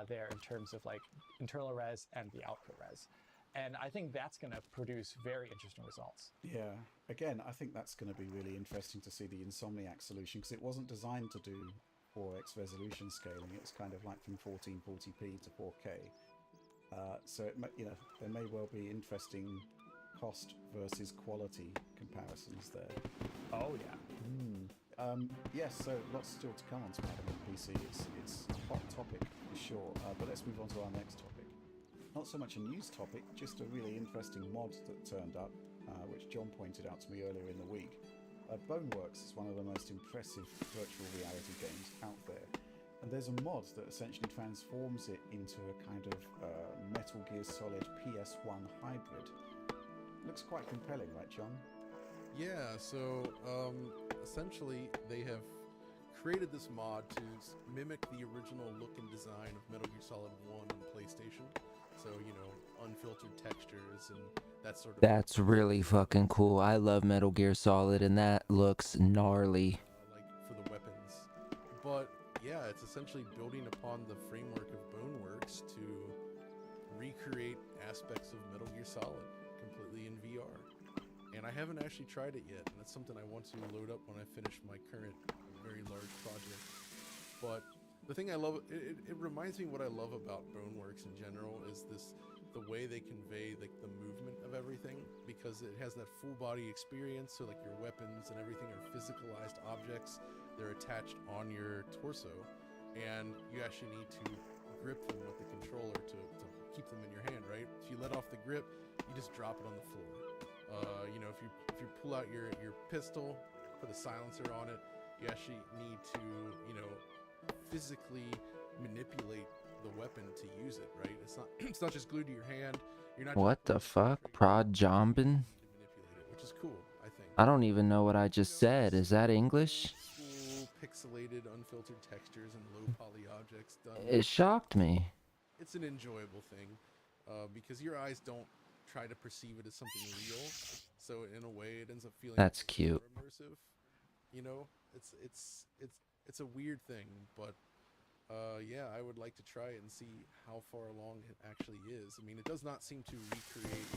there in terms of like internal res and the output res. And I think that's going to produce very interesting results. Yeah, again, I think that's going to be really interesting to see the Insomniac solution because it wasn't designed to do 4x resolution scaling. It was kind of like from 1440p to 4K. So it may, there may well be interesting cost versus quality comparisons there. Oh yeah. Yes, so lots still to come on Spider-Man PC. It's a hot topic for sure. But let's move on to our next topic. Not so much a news topic, just a really interesting mod that turned up, which John pointed out to me earlier in the week. Boneworks is one of the most impressive virtual reality games out there. And there's a mod that essentially transforms it into a kind of Metal Gear Solid PS1 hybrid. Looks quite compelling, right, John? Yeah, so essentially they have created this mod to mimic the original look and design of Metal Gear Solid 1 on PlayStation. So, you know, unfiltered textures and that sort of That's really fucking cool. I love Metal Gear Solid, and that looks gnarly. like for the weapons. But yeah, it's essentially building upon the framework of Boneworks to recreate aspects of Metal Gear Solid completely in VR. And I haven't actually tried it yet, and that's something I want to load up when I finish my current very large project. But the thing I love, it reminds me what I love about Boneworks in general is the way they convey like the movement of everything, because it has that full body experience. So like your weapons and everything are physicalized objects. They're attached on your torso, and you actually need to grip them with the controller to keep them in your hand, right? If you let off the grip, you just drop it on the floor. You know, if you pull out your pistol, put a silencer on it, you actually need to, you know, physically manipulate the weapon to use it, right? It's not just glued to your hand. You're not. What the fuck? Prod Jombin? To manipulate it, which is cool, I think. I don't even know what I just said. Is that English? Cool, pixelated, unfiltered textures and low poly objects done. It shocked me. It's an enjoyable thing, because your eyes don't try to perceive it as something real. So in a way, it ends up feeling That's more cute. immersive. You know, it's a weird thing, but yeah, I would like to try it and see how far along it actually is. I mean, it does not seem to recreate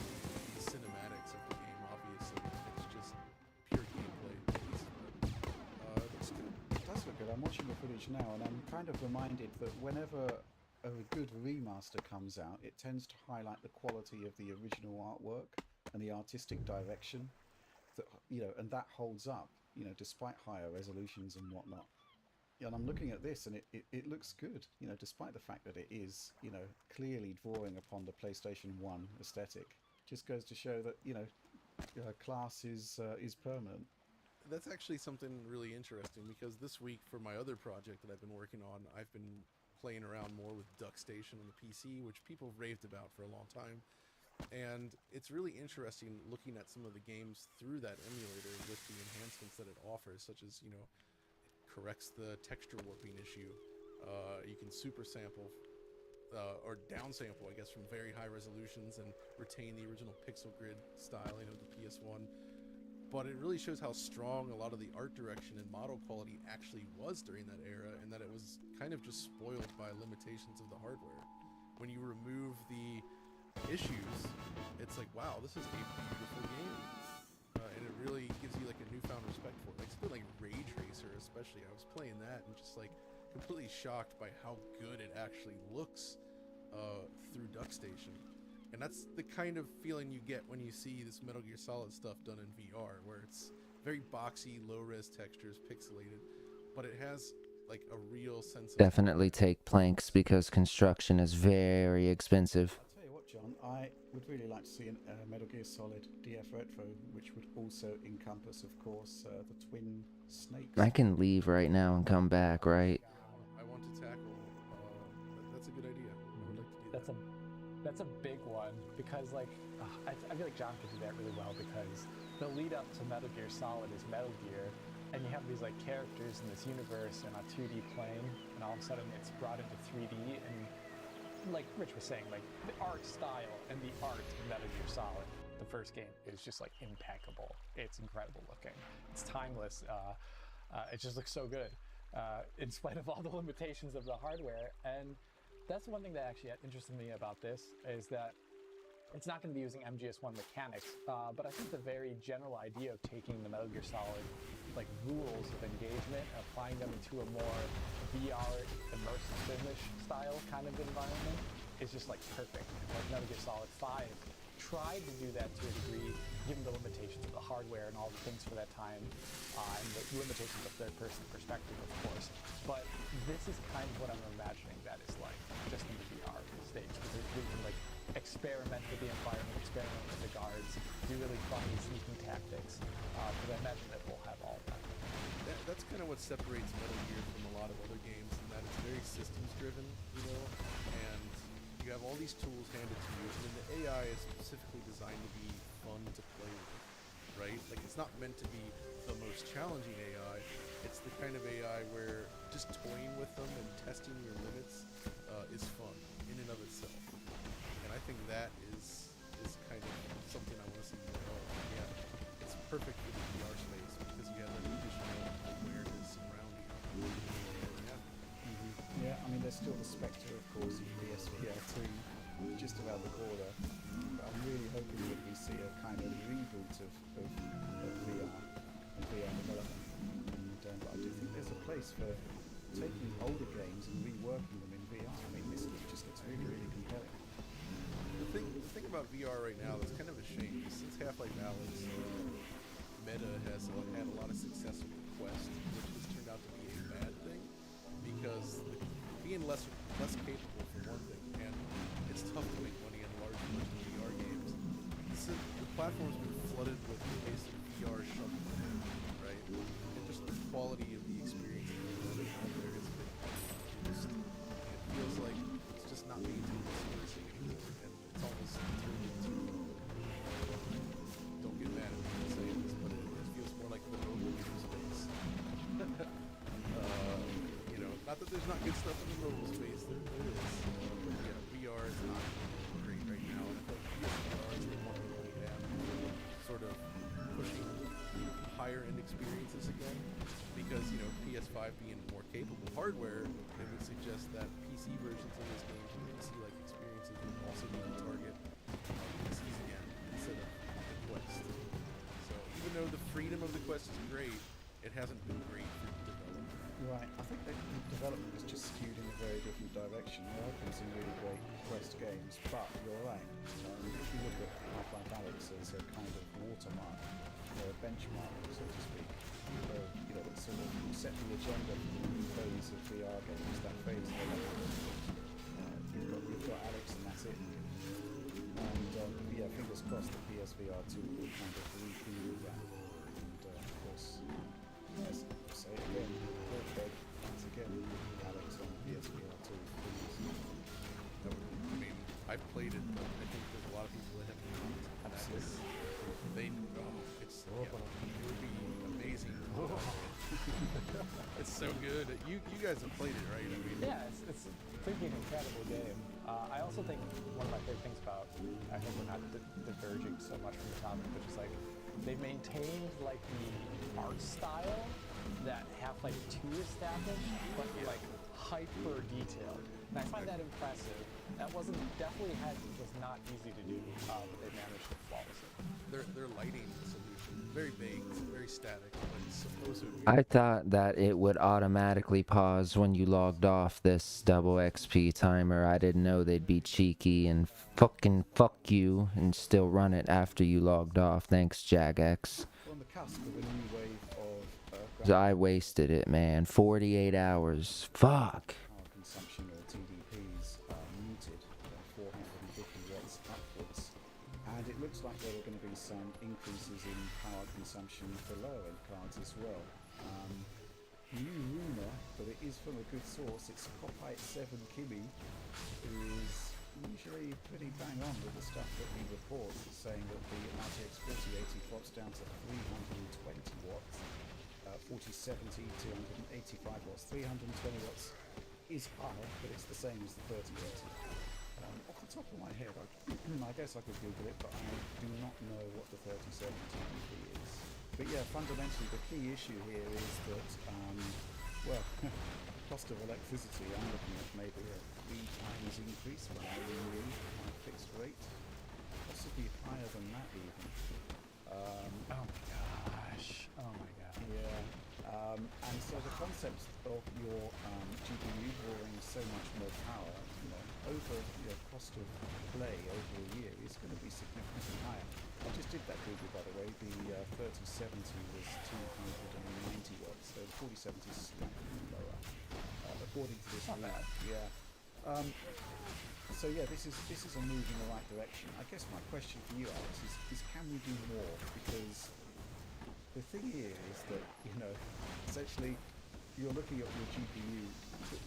the cinematics of the game, obviously. It's just pure gameplay. It looks good. It does look good. I'm watching the footage now, and I'm kind of reminded that whenever a good remaster comes out, it tends to highlight the quality of the original artwork and the artistic direction. That, you know, and that holds up, you know, despite higher resolutions and whatnot. And I'm looking at this, and it looks good, you know, despite the fact that it is, you know, clearly drawing upon the PlayStation 1 aesthetic. Just goes to show that, you know, class is permanent. That's actually something really interesting, because this week for my other project that I've been working on, I've been playing around more with DuckStation on the PC, which people have raved about for a long time. And it's really interesting looking at some of the games through that emulator with the enhancements that it offers, such as, you know, it corrects the texture warping issue. You can super sample or downsample, I guess, from very high resolutions and retain the original pixel grid styling of the PS1. But it really shows how strong a lot of the art direction and model quality actually was during that era, and that it was kind of just spoiled by limitations of the hardware. When you remove the issues, it's like, wow, this is a beautiful game. And it really gives you like a newfound respect for it. Like something like Ray Tracer especially, I was playing that and just like completely shocked by how good it actually looks through DuckStation. And that's the kind of feeling you get when you see this Metal Gear Solid stuff done in VR, where it's very boxy, low-res textures, pixelated, but it has like a real sense of... Definitely take planks because construction is very expensive. I'll tell you what, John, I would really like to see a Metal Gear Solid DF Retro, which would also encompass, of course, the twin snakes. I can leave right now and come back, right? I want to tackle... that's a good idea. I would like to do that. That's a big one, because like I feel like John could do that really well, because the lead up to Metal Gear Solid is Metal Gear, and you have these like characters in this universe in a 2D plane, and all of a sudden it's brought into 3D, and like Rich was saying, like the art style and the art of Metal Gear Solid, the first game, is just like impeccable. It's incredible looking. It's timeless. It just looks so good, in spite of all the limitations of the hardware. And that's one thing that actually interested me about this, is that it's not going to be using MGS1 mechanics, but I think the very general idea of taking the Metal Gear Solid like rules of engagement, applying them into a more VR immersive style kind of environment is just like perfect. Like Metal Gear Solid 5 tried to do that to a degree, given the limitations of the hardware and all the things for that time, and the limitations of third-person perspective, of course. But this is kind of what I'm imagining that is like, just in the VR stage, because we can like experiment with the environment, experiment with the guards, do really funny sneaking tactics. Because I imagine that we'll have all that. That's kind of what separates Metal Gear from a lot of other games, in that it's very systems-driven, you know, and you have all these tools handed to you, and then the AI is specifically designed to be fun to play with. right? Like, it's not meant to be the most challenging AI. It's the kind of AI where just toying with them and testing your limits is fun in and of itself. And I think that is kind of something I want to see more of. Yeah, it's perfect for the VR space because you have that additional awareness around you. Yeah. Yeah, I mean, there's still the spectre, of course, of PSVR 2 just around the corner. But I'm really hoping that we see a kind of reboot of VR and VR development. And but I do think there's a place for taking older games and reworking them in VR. I mean, this just looks really, really compelling. The thing about VR right now that's kind of a shame is since Half-Life Alyx, Meta has had a lot of success with the Quest, which has turned out to be a bad thing because being less capable for one thing, and it's tough to make money in large VR games. The platform's been flooded with basic VR shovel, right? And just the quality of the experience out there has been reduced. It feels like it's just not being taken seriously anymore, and it's almost turned into, don't get mad at me for saying this, but it feels more like the mobile game space. You know, not that there's not good stuff in the mobile space, there is. But yeah, VR is not great right now, and I feel like VR is the one that we have sort of pushing higher end experiences again, because, you know, PS5 being more capable hardware, it would suggest that PC versions of this game and PC-like experiences would also be the target PCs again instead of the Quest. So even though the freedom of the Quest is great, it hasn't been great for development. Right, I think that the development is just skewed in a very different direction. There have been some really great Quest games, but you're right. If you look at Half-Life Alyx as a kind of watermark, or a benchmark, so to speak, you know, that sort of set the agenda for the new phase of VR games, that phase of you've got Alyx and that's it. And yeah, fingers crossed that PSVR 2 will kind of rekindle that. And of course, yes, I'll say it again, once again, Alyx on PSVR 2. I mean, I've played it, but I think there's a lot of people that haven't played it. Absolutely. It would be amazing. It's so good. You guys have played it, right? I mean, Yeah, it's freaking incredible game. I also think one of my favorite things about, I hope we're not diverging so much from the topic, but just like they maintained like the art style that Half-Life 2 established, but like hyper detailed. And I find that impressive. That was not easy to do. They managed it flawlessly. their lighting solution, very vague, very static, but it's supposed to be. I thought that it would automatically pause when you logged off this double XP timer. I didn't know they'd be cheeky and fucking fuck you and still run it after you logged off. Thanks, Jagex. We're on the cusp of a new wave of I wasted it, man. 48 hours. Fuck. power consumption, or TDPs, muted 450 watts upwards. And it looks like there are going to be some increases in power consumption for lower end cards as well. New rumour, but it is from a good source. It's Copite 7 Kimmy, who is usually pretty bang on with the stuff that he reports, saying that the RTX 4080 drops down to 320 watts, 4070 to 185 watts. 320 watts is high, but it's the same as the 3080. Off the top of my head, I guess I could Google it, but I do not know what the 3070 is. But yeah, fundamentally, the key issue here is that, well, cost of electricity, I'm looking at maybe a 3 times increase when I renew my fixed rate, possibly higher than that even. Oh my gosh. Oh my god. Yeah. And so the concept of your GPU drawing so much more power, you know, over your cost of play over a year is going to be significantly higher. I just did that Google, by the way. The 3070 was 290 watts, so the 4070 is slightly lower, according to this. Not bad. Yeah. So yeah, this is a move in the right direction. I guess my question for you, Alex, is can we do more? Because the thing here is that, you know, essentially you're looking at your GPU.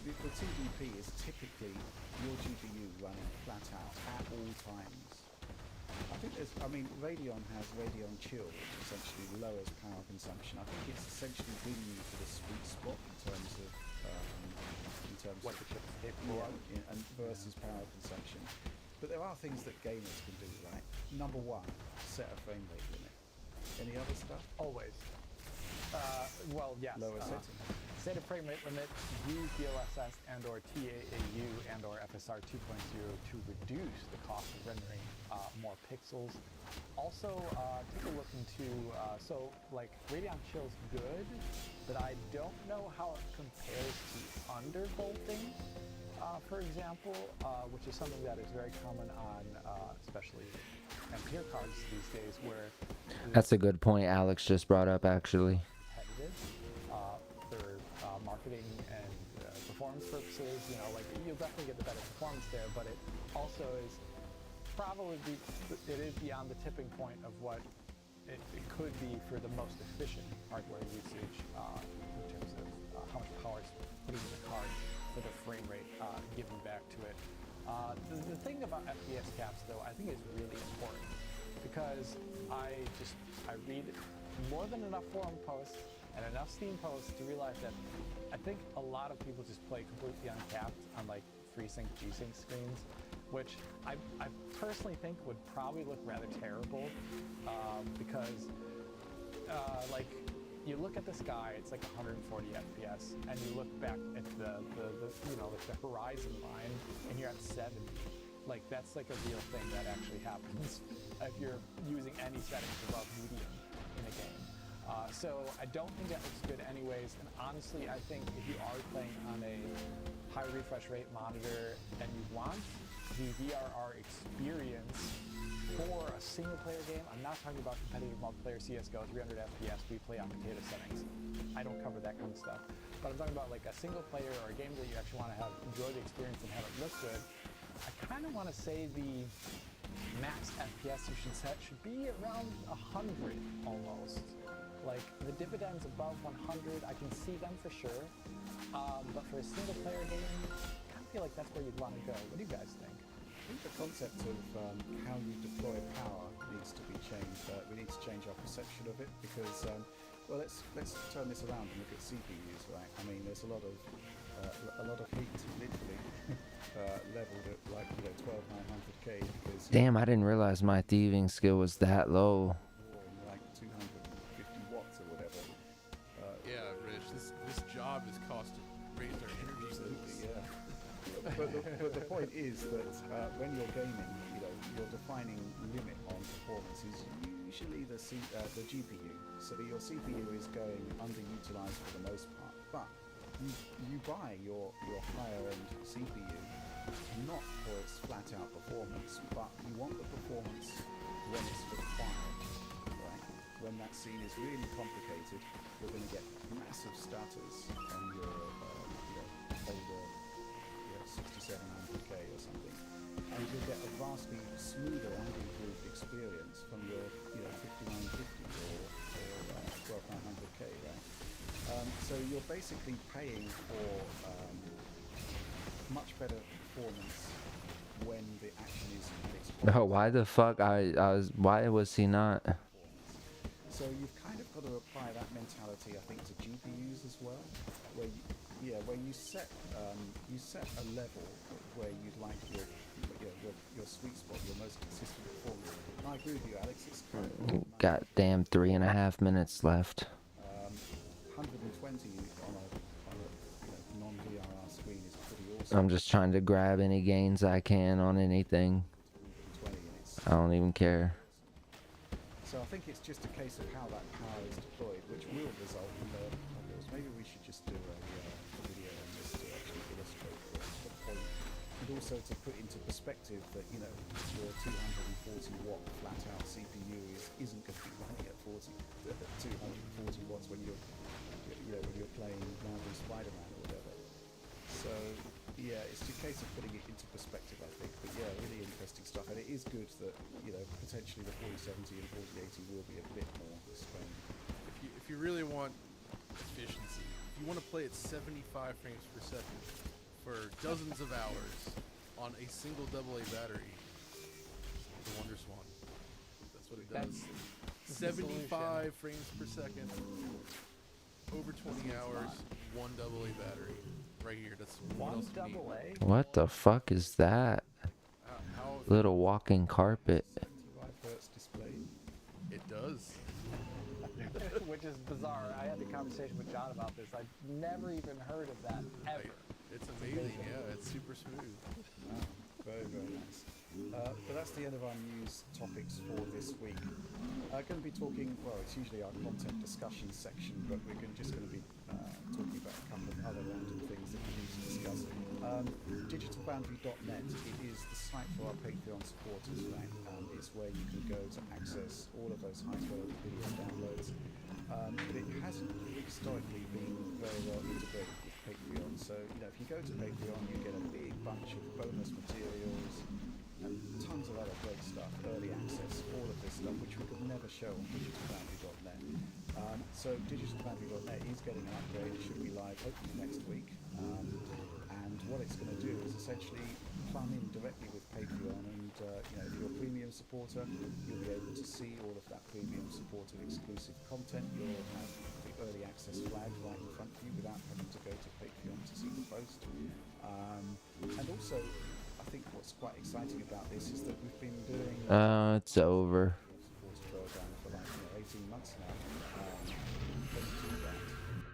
The TDP is typically your GPU running flat out at all times. I think there's, I mean, Radeon has Radeon Chill, which essentially lowers power consumption. I think it's essentially bringing you to the sweet spot in terms What of the chip's capable of. and versus power consumption. But there are things that gamers can do, right? Number one, set a frame rate limit. Any other stuff? Always. Well, yes. Lower setting. Set a frame rate limit, use DLSS and or TAAU and or FSR 2.0 to reduce the cost of rendering more pixels. Also, take a look into, so like Radeon Chill's good, but I don't know how it compares to undervolting, for example, which is something that is very common on especially Ampere cards these days, where That's a good point Alex just brought up, actually. competitive for marketing and performance purposes. You know, like you'll definitely get the better performance there, but it also is probably it is beyond the tipping point of what it could be for the most efficient hardware usage in terms of how much power is putting in the card for the frame rate giving back to it. The thing about FPS caps, though, I think is really important because I read more than enough forum posts and enough Steam posts to realize that I think a lot of people just play completely uncapped on like FreeSync, G-Sync screens, which I personally think would probably look rather terrible because like you look at the sky, it's like 140 FPS, and you look back at the you know, like the horizon line, and you're at 70. Like that's like a real thing that actually happens if you're using any settings above medium in a game. So I don't think that looks good anyways, and honestly I think if you are playing on a high refresh rate monitor and you want the VRR experience for a single player game, I'm not talking about competitive multiplayer CSGO, 300 FPS, we play on potato settings. I don't cover that kind of stuff. But I'm talking about like a single player or a game that you actually want to enjoy the experience and have it look good. I kind of want to say the max FPS you should set should be around 100 almost. Like the dividends above 100, I can see them for sure. But for a single player game, I kind of feel like that's where you'd want to go. What do you guys think? I think the concept of how you deploy power needs to be changed. We need to change our perception of it because, well, let's turn this around and look at CPUs, right? I mean, there's a lot of heat literally leveled at like 12900K because Damn, I didn't realize my thieving skill was that low. like 250 watts or whatever. Yeah, Rich, this job has cost raised our energy Absolutely, bills. yeah. But the point is that when you're gaming, your defining limit on performance is usually the GPU, so that your CPU is going underutilized for the most part. But you buy your higher end CPU not for its flat out performance, but you want the performance when it's required, right? When that scene is really complicated, you're going to get massive stutters on your older 6700K or something, and you'll get a vastly smoother and improved experience from your 5950 or 12900K, right? So you're basically paying for much better performance when the action is explained. Oh, why the fuck why was he not? So you've kind of got to apply that mentality, I think, to GPUs as well, where you set a level where you'd like your sweet spot, your most consistent performance. And I agree with you, Alex. It's kind of Goddamn, 3.5 minutes left. 120 on a non-VRR screen is pretty awesome. I'm just trying to grab any gains I can on anything. 220 and it's I don't even care. So I think it's just a case of how that power is deployed, which will result in lower levels. Maybe we should just do a video on this to actually illustrate the point, and also to put into perspective that your 240 watt flat out CPU isn't going to be running at 240 watts when you're playing Marvel Spider-Man or whatever. So yeah, it's a case of putting it into perspective, I think. But yeah, really interesting stuff, and it is good that potentially the 4070 and 4080 will be a bit more strained. If you really want efficiency, if you want to play at 75 frames per second for dozens of hours on a single AA battery, the Wonder Swan. what it That's does. the solution. 75 frames per second, over 20 hours, one AA battery. Right here. That's what One else do you need? double A. What the fuck is that? How Little walking carpet. 75 hertz display. it does. Which is bizarre. I had a conversation with John about this. I've never even heard of that ever. It's amazing. Yeah, it's super smooth. Wow, very, very nice. But that's the end of our news topics for this week. Going to be talking, well, it's usually our content discussion section, but we're just going to be talking about a couple of other random things that we need to discuss. Digitalboundary.net, it is the site for our Patreon supporters, right? It's where you can go to access all of those high-quality video downloads. But it hasn't historically been very well integrated with Patreon. So, if you go to Patreon, you get a big bunch of bonus materials and tons of other great stuff, early access, all of this stuff, which we could never show on digitalboundary.net. So digitalboundary.net is getting an upgrade. It should be live hopefully next week. And what it's going to do is essentially plumb in directly with Patreon, and if you're a premium supporter, you'll be able to see all of that premium supporter exclusive content. You'll have the early access flag right in front of you without having to go to Patreon to see the post. And also, I think what's quite exciting about this is that we've been doing It's over. supporter program for like 18 months now.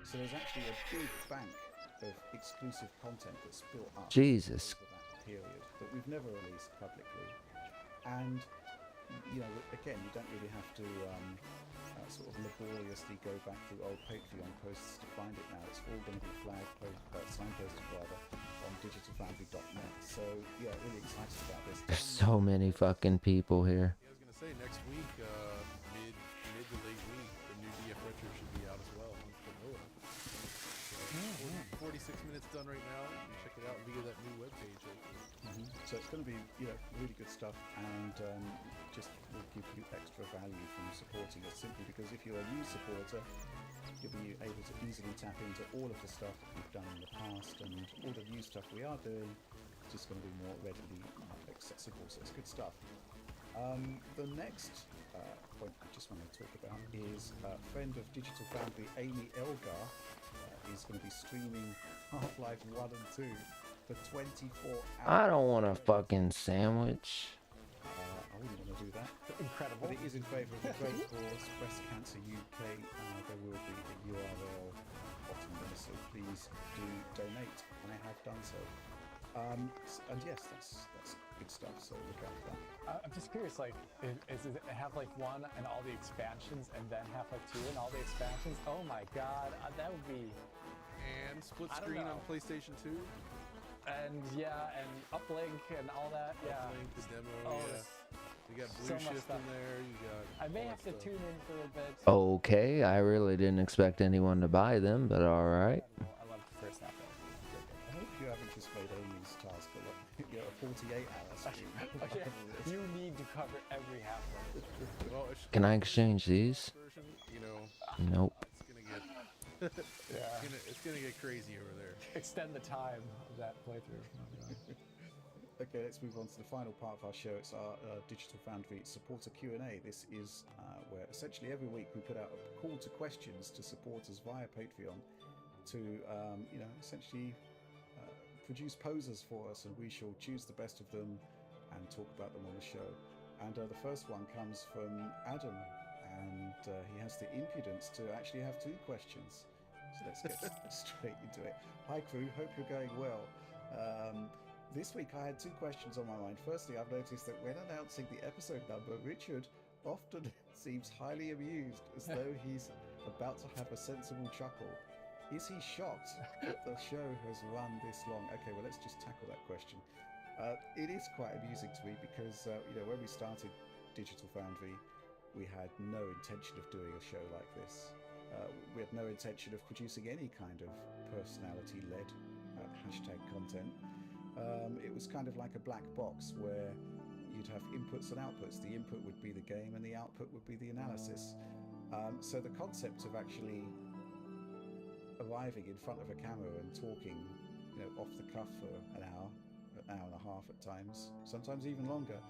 So there's actually a big bank of exclusive content that's built up Jesus. over that period that we've never released publicly. And again, you don't really have to sort of laboriously go back through old Patreon posts to find it now. It's all going to be signposted rather on digitalboundary.net. So yeah, really excited about this. There's so many fucking people here. Yeah, I was gonna say next week, mid to late week, the new DF Retro should be out as well on Komoa. So 46 minutes done right now. You can check it out via that new webpage. So it's going to be really good stuff, and just will give you extra value from supporting us, simply because if you're a new supporter, you'll be able to easily tap into all of the stuff that we've done in the past, and all the new stuff we are doing is just going to be more readily accessible. So it's good stuff. The next point I just want to talk about is a friend of Digital Boundary, Amy Elgar, is going to be streaming Half-Life 1 and 2 for 24 hours. I don't want a fucking sandwich. I wouldn't want to do that. Incredible. But it is in favour of the great cause, Breast Cancer UK. There will be a URL bottom there, so please do donate. I have done so. And yes, that's good stuff, so look out for that. I'm just curious, like, is it Half-Life 1 and all the expansions, and then Half-Life 2 and all the expansions? Oh my god, that would be... And split I don't screen on know. PlayStation 2. And yeah, and uplink and all that, yeah. Uplink, the demo, Oh, yeah. You got so Blue much Shift stuff. in there. You got. I may all have that to stuff. tune in for a bit. Okay, I really didn't expect anyone to buy them, but alright. I love the first Half-Life. I hope you haven't just made Amy's task a 48-hour stream. Okay, you need to cover every Half-Life. Well, Can I exchange these? version, Nope. it's gonna get. Yeah. It's gonna get crazy over there. Extend the time of that playthrough. Okay, let's move on to the final part of our show. It's our Digital Foundry supporter Q&A. This is where essentially every week we put out a call to questions to supporters via Patreon to, essentially produce posers for us, and we shall choose the best of them and talk about them on the show. And the first one comes from Adam, and he has the impudence to actually have two questions. So let's get straight into it. Hi crew, hope you're going well. This week I had two questions on my mind. Firstly, I've noticed that when announcing the episode number, Richard often seems highly amused, as though he's about to have a sensible chuckle. Is he shocked that the show has run this long? Okay, well, let's just tackle that question. It is quite amusing to me because, when we started Digital Foundry, we had no intention of doing a show like this. We had no intention of producing any kind of personality-led hashtag content. It was kind of like a black box where you'd have inputs and outputs. The input would be the game and the output would be the analysis. So the concept of actually arriving in front of a camera and talking, off the cuff for an hour and a half at times, sometimes even longer,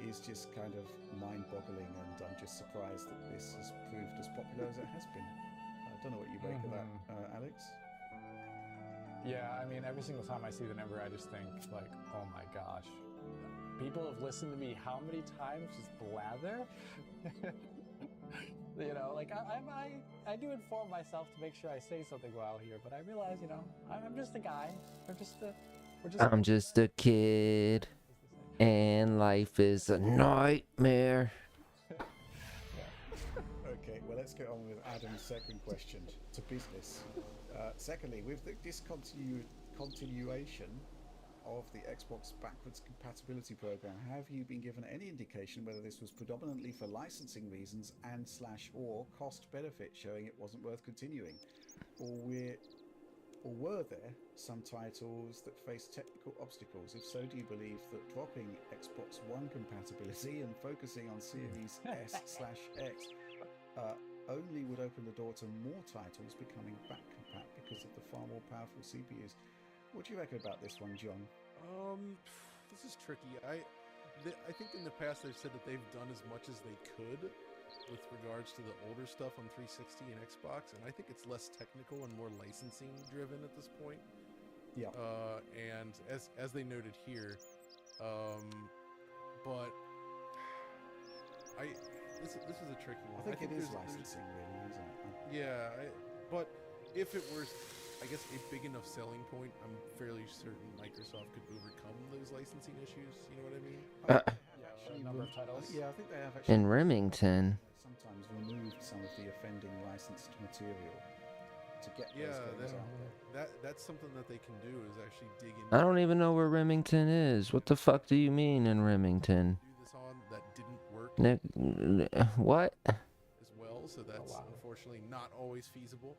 is just kind of mind-boggling, and I'm just surprised that this has proved as popular as it has been. I don't know what you make of that, Alex. Yeah, I mean, every single time I see the number, I just think, like, oh my gosh. People have listened to me how many times just blather? You know, like, I do inform myself to make sure I say something well here, but I realize, you know, I'm just a guy. I'm just a kid, and life is a nightmare. Okay, well, let's get on with Adam's second question, to business. Secondly, with the discontinuation of the Xbox backwards compatibility program, have you been given any indication whether this was predominantly for licensing reasons and or cost benefit, showing it wasn't worth continuing? Or were there some titles that faced technical obstacles? If so, do you believe that dropping Xbox One compatibility and focusing on Series S/X only would open the door to more titles becoming back compat because of the far more powerful CPUs? What do you reckon about this one, John? This is tricky. I think in the past they've said that they've done as much as they could with regards to the older stuff on 360 and Xbox, and I think it's less technical and more licensing driven at this point. Yeah. And as they noted here, but this is a tricky one. I think it is licensing, really, isn't it? Yeah, but if it were, I guess, a big enough selling point, I'm fairly certain Microsoft could overcome those licensing issues. You know what I mean? Yeah, number of titles. Yeah, I think they have actually. In Remington. Sometimes removed some of the offending licensed material to get those games out there. That's something that they can do, is actually dig in. I don't even know where Remington is. What the fuck do you mean in Remington? Do this on that didn't work. What? As well, so that's unfortunately not always feasible.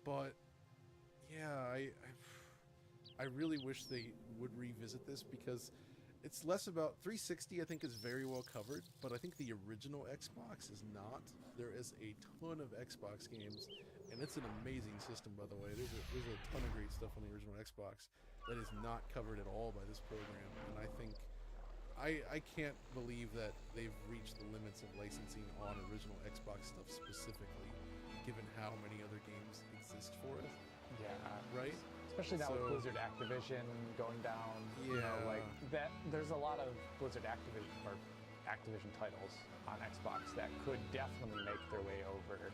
But yeah, I really wish they would revisit this, because it's less about 360. I think is very well covered, but I think the original Xbox is not. There is a ton of Xbox games, and it's an amazing system, by the way. There's a ton of great stuff on the original Xbox that is not covered at all by this program, and I think I can't believe that they've reached the limits of licensing on original Xbox stuff specifically, given how many other games exist for it. Yeah. Right? Especially now with Blizzard Activision going down. You know, like that. There's a lot of Blizzard Activision titles on Xbox that could definitely make their way over.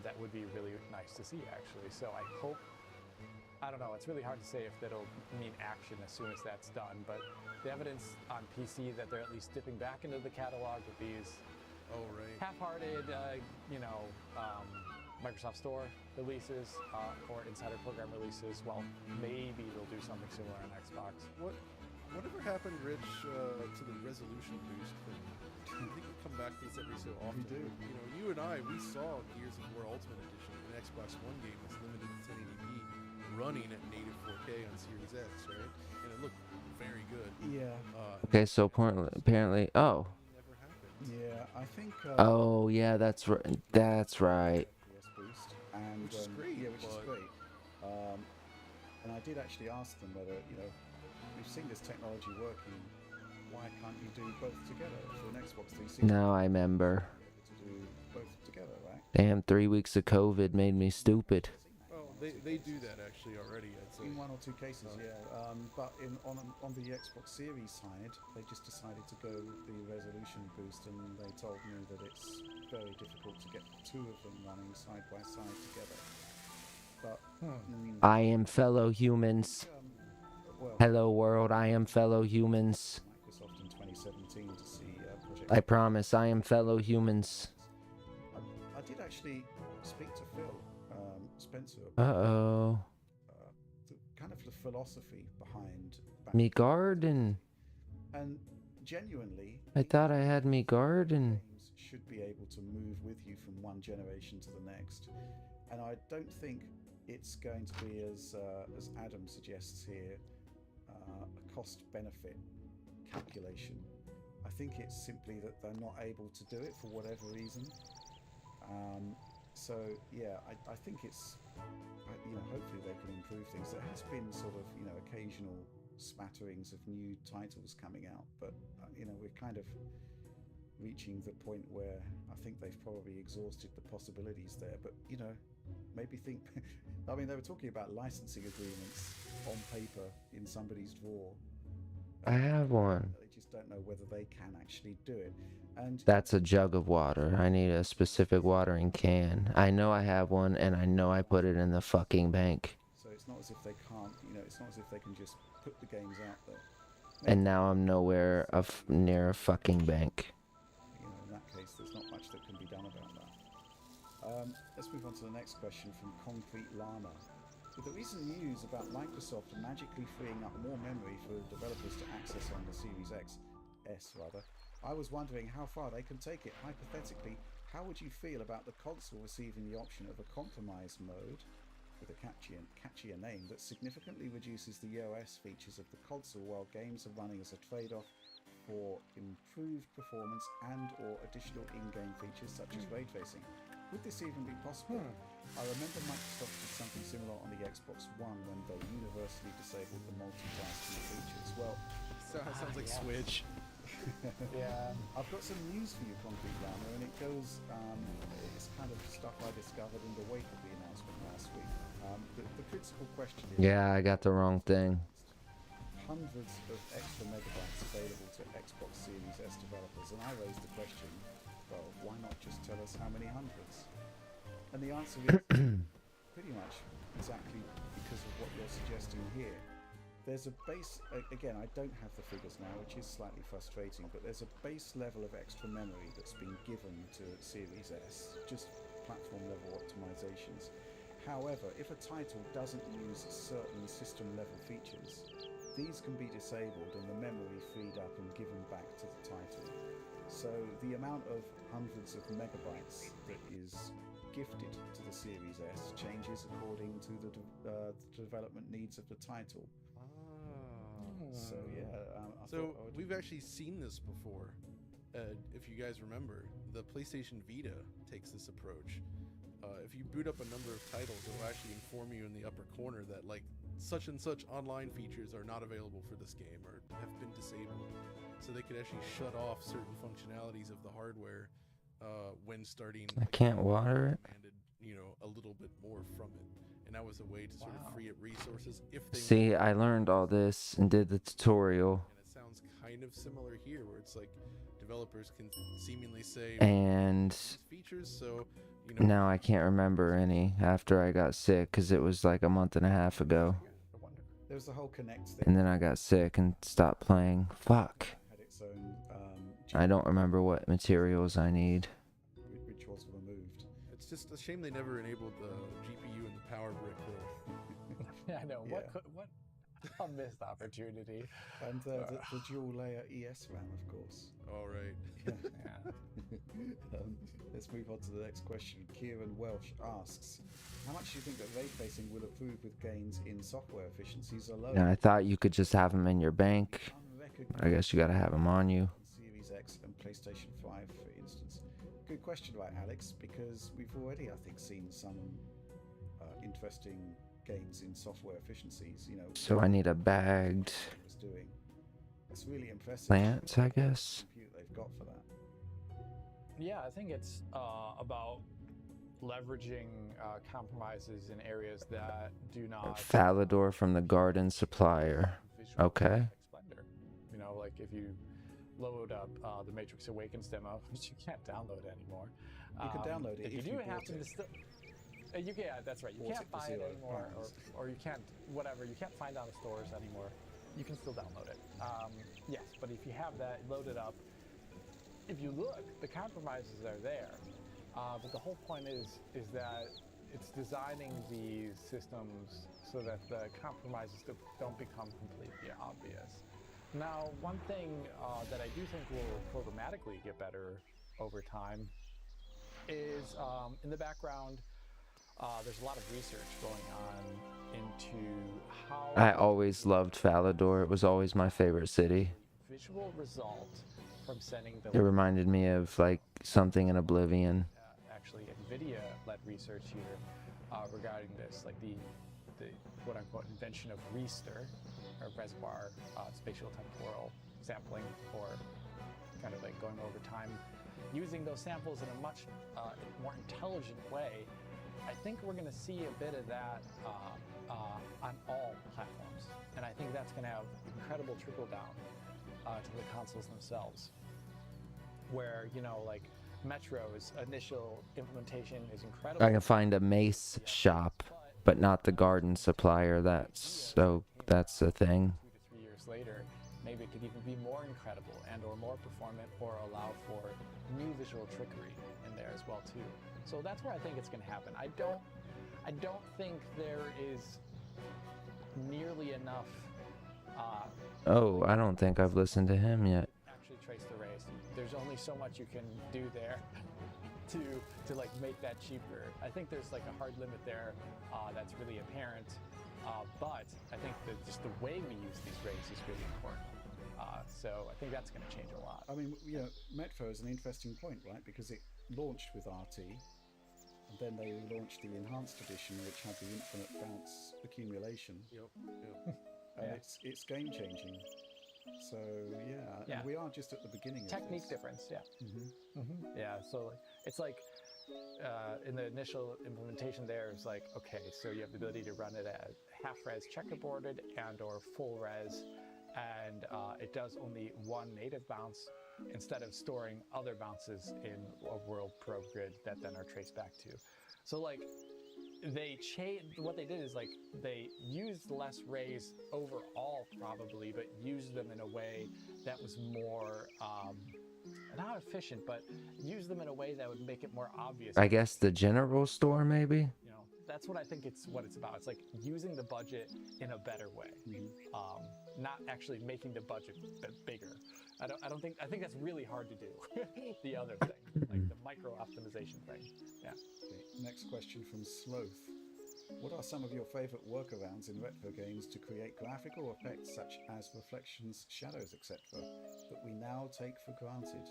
That would be really nice to see, actually. So I hope. I don't know. It's really hard to say if that'll mean action as soon as that's done. But the evidence on PC that they're at least dipping back into the catalog with these half-hearted, Microsoft Store releases or Insider Program releases. Well, maybe they'll do something similar on Xbox. Whatever happened, Rich, to the resolution boost thing? I think we come back to this every so often. We do. You know, you and I, we saw Gears of War Ultimate Edition, an Xbox One game that's limited to 1080p, running at native 4K on Series X, right? And it looked very good. Yeah. Okay, so apparently, oh. Never happened. Yeah, I think. Oh yeah, that's right. That's right. FPS boost, and Which is great. Yeah, which is great. And I did actually ask them whether, we've seen this technology working. Why can't you do both together for an Xbox 360? Now I remember. To do both together, right? Damn, 3 weeks of COVID made me stupid. Oh, they do that actually already, I'd say. In one or two cases, yeah. But on the Xbox Series side, they just decided to go with the resolution boost, and they told me that it's very difficult to get two of them running side by side together. But I am fellow humans. Hello world, I am fellow humans. Microsoft in 2017 to see Project. I promise, I am fellow humans. I did actually speak to Phil Spencer. Uh-oh. Kind of the philosophy behind. Me garden. And genuinely, I thought I had me garden. Games should be able to move with you from one generation to the next, and I don't think it's going to be as Adam suggests here, a cost-benefit calculation. I think it's simply that they're not able to do it for whatever reason. So yeah, I think it's, hopefully they can improve things. There has been sort of, occasional smatterings of new titles coming out, but you know, we're kind of reaching the point where I think they've probably exhausted the possibilities there. But you know, maybe think. I mean, they were talking about licensing agreements on paper in somebody's drawer. I have one. They just don't know whether they can actually do it. And That's a jug of water. I need a specific watering can. I know I have one, and I know I put it in the fucking bank. so it's not as if they can't. You know, it's not as if they can just put the games out there. And now I'm nowhere near a fucking bank. You know, in that case, there's not much that can be done about that. Let's move on to the next question from Concrete Llama. With the recent news about Microsoft magically freeing up more memory for developers to access on the Series S, I was wondering how far they can take it. Hypothetically, how would you feel about the console receiving the option of a compromise mode with a catchier name that significantly reduces the OS features of the console while games are running as a trade-off for improved performance and or additional in-game features such as ray tracing? Would this even be possible? I remember Microsoft did something similar on the Xbox One when they universally disabled the multitasking features. Well, Sounds like yes. Switch. Yeah. I've got some news for you, Concrete Llama, and it goes, it's kind of stuff I discovered in the wake of the announcement last week. The principal question is... Yeah, I got the wrong thing. Hundreds of extra megabytes available to Xbox Series S developers, and I raised the question, well, why not just tell us how many hundreds? And the answer is pretty much exactly because of what you're suggesting here. There's a base, again, I don't have the figures now, which is slightly frustrating, but there's a base level of extra memory that's been given to Series S, just platform level optimizations. However, if a title doesn't use certain system level features, these can be disabled and the memory freed up and given back to the title. So the amount of hundreds of megabytes that is gifted to the Series S changes according to the development needs of the title. So yeah, So we've actually seen this before. If you guys remember, the PlayStation Vita takes this approach. If you boot up a number of titles, it will actually inform you in the upper corner that like such and such online features are not available for this game or have been disabled. So they could actually shut off certain functionalities of the hardware when starting. I can't water it. Demanded, you know, a little bit more from it, and that was a way to sort of free up resources if they. See, I learned all this and did the tutorial. And it sounds kind of similar here, where it's like developers can seemingly say And features, so you know. now I can't remember any after I got sick because it was like a month and a half ago. there was the whole Connect thing. And then I got sick and stopped playing. Fuck. Had its own I don't remember what materials I need. which was removed. It's just a shame they never enabled the GPU and the power brick though. Yeah, I know. Yeah. What a missed opportunity. And the dual layer ES RAM, of course. All right. Yeah. Let's move on to the next question. Kieran Welsh asks, how much do you think that ray tracing will improve with gains in software efficiencies alone? Yeah, I thought you could just have them in your bank. I guess you gotta have them on you. Series X and PlayStation 5, for instance. Good question, right, Alex? Because we've already, I think, seen some interesting gains in software efficiencies. You know, So I need a bagged it was doing. It's really impressive. plant, I guess. Compute they've got for that. Yeah, I think it's about leveraging compromises in areas that do not. Falador from the garden supplier. visual Okay. like Splendor. You know, like if you load up the Matrix Awakens demo, which you can't download anymore. You can download it if you if do you have bought to. it. Yeah, that's right. You Bought can't it for buy it £0, anymore, or you can't whatever. You can't find it on the stores anymore. You can still download it. Yes, but if you have that, load it up. If you look, the compromises are there. But the whole point is that it's designing these systems so that the compromises don't become completely obvious. Now, one thing that I do think will programmatically get better over time is in the background, there's a lot of research going on into how I always loved Falador. It was always my favorite city. visual result from sending the It reminded me of like something in Oblivion. actually NVIDIA led research here regarding this. Like the quote-unquote invention of RESTER, or reservoir spatial temporal sampling, or kind of like going over time, using those samples in a much more intelligent way. I think we're going to see a bit of that on all platforms, and I think that's going to have incredible trickle down to the consoles themselves, where, you know, like Metro's initial implementation is incredible. I can find a mace shop, but not the garden supplier. That's the thing. 2 to 3 years later, maybe it could even be more incredible and or more performant, or allow for new visual trickery in there as well too. So that's where I think it's going to happen. I don't think there is nearly enough. Oh, I don't think I've listened to him yet. Actually trace the race. There's only so much you can do there to like make that cheaper. I think there's like a hard limit there that's really apparent. But I think that just the way we use these rays is really important. So I think that's going to change a lot. I mean, you know, Metro is an interesting point, right? Because it launched with RT, and then they launched the enhanced edition, which had the infinite bounce accumulation. Yep. And it's game changing. So yeah, and we are just at the beginning Technique of this. difference, yeah. Yeah, so it's like in the initial implementation there, it's like, okay, so you have the ability to run it at half-res checkerboarded and or full res, and it does only one native bounce instead of storing other bounces in a world probe grid that then are traced back to. So like, they changed, what they did is like they used less rays overall probably, but used them in a way that was more not efficient, but used them in a way that would make it more obvious. I guess the general store, maybe? You know, that's what I think what it's about. It's like using the budget in a better way, not actually making the budget bigger. I think that's really hard to do. The other thing, like the micro optimization thing. Yeah. Okay, next question from Sloth. What are some of your favorite workarounds in retro games to create graphical effects such as reflections, shadows, etc., that we now take for granted?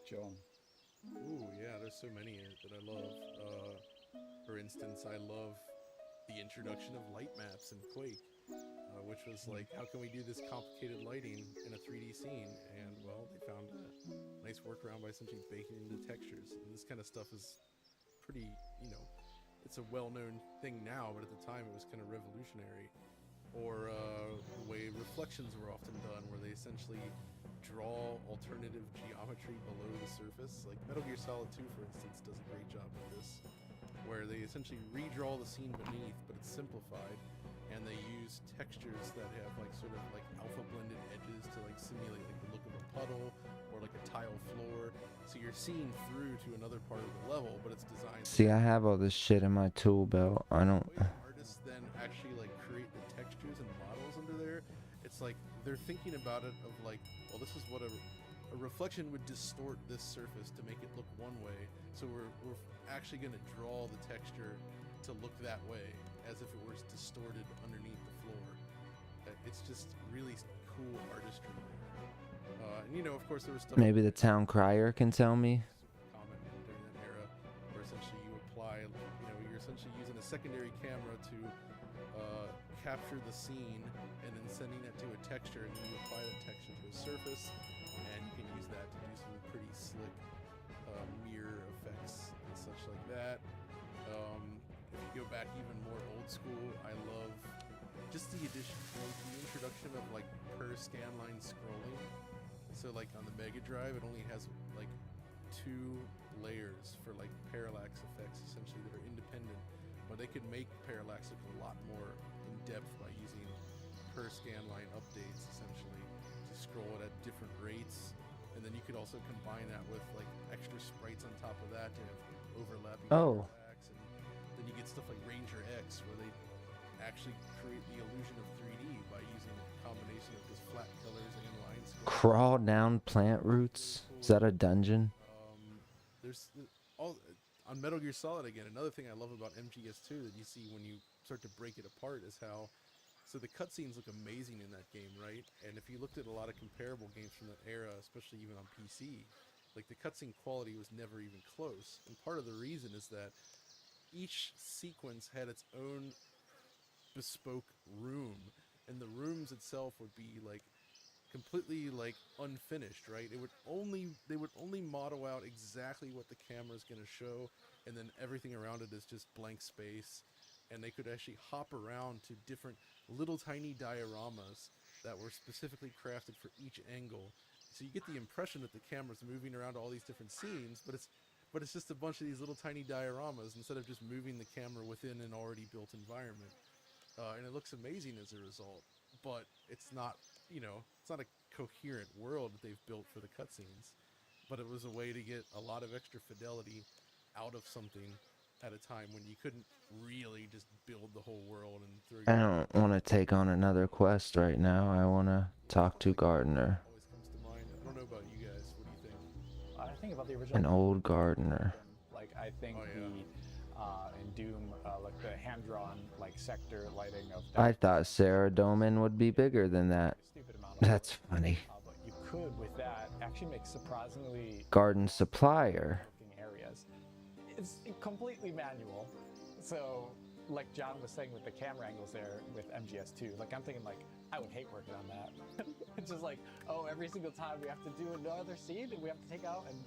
John. Ooh, yeah, there's so many that I love. For instance, I love the introduction of light maps in Quake, which was like, how can we do this complicated lighting in a 3D scene? And well, they found a nice workaround by essentially baking in the textures. And this kind of stuff is pretty, you know, it's a well-known thing now, but at the time it was kind of revolutionary. Or the way reflections were often done, where they essentially draw alternative geometry below the surface. Like Metal Gear Solid 2, for instance, does a great job with this, where they essentially redraw the scene beneath, but it's simplified, and they use textures that have like sort of like alpha blended edges to like simulate like the look of a puddle or like a tile floor. So you're seeing through to another part of the level, but it's designed. See, I have all this shit in my tool belt. I don't. Artists then actually like create the textures and models under there. It's like they're thinking about it of like, well, this is what a reflection would distort this surface to make it look one way. So we're actually going to draw the texture to look that way, as if it was distorted underneath the floor. It's just really cool artistry. And you know, of course, there was stuff. Maybe the town crier can tell me. Common during that era, where essentially you apply, you know, you're essentially using a secondary camera to capture the scene, and then sending that to a texture, and then you apply that texture to a surface, and you can use that to do some pretty slick mirror effects and such like that. If you go back even more old school, I love just the introduction of like per scanline scrolling. So like on the Mega Drive, it only has like 2 layers for like parallax effects essentially that are independent, but they could make parallax look a lot more in depth by using per scanline updates essentially to scroll it at different rates. And then you could also combine that with like extra sprites on top of that to have overlapping parallax, and then you get stuff like Ranger X, where they actually create the illusion of 3D by using a combination of just flat colors and line scrolling. Crawl down plant roots? Is that a dungeon? There's all on Metal Gear Solid again. Another thing I love about MGS2 that you see when you start to break it apart is how, so the cutscenes look amazing in that game, right? And if you looked at a lot of comparable games from that era, especially even on PC, like the cutscene quality was never even close. And part of the reason is that each sequence had its own bespoke room, and the rooms itself would be like completely like unfinished, right? They would only model out exactly what the camera's going to show, and then everything around it is just blank space. And they could actually hop around to different little tiny dioramas that were specifically crafted for each angle. So you get the impression that the camera's moving around all these different scenes, but it's just a bunch of these little tiny dioramas instead of just moving the camera within an already built environment. And it looks amazing as a result. But it's not, it's not a coherent world that they've built for the cutscenes. But it was a way to get a lot of extra fidelity out of something at a time when you couldn't really just build the whole world and throw I your don't want to take on another quest right now. I want to talk to Gardener. always comes to mind. I don't know about you guys. What do you think? I think about the original. An old gardener. Like I think in Doom, like the hand-drawn like sector lighting of. I thought Sarah Doman would be bigger than that. Stupid amount of That's funny. but you could with that actually make surprisingly Garden supplier. looking areas. It's completely manual, so like John was saying with the camera angles there with MGS2, like I'm thinking like I would hate working on that. It's just like, oh, every single time we have to do another scene and we have to take out and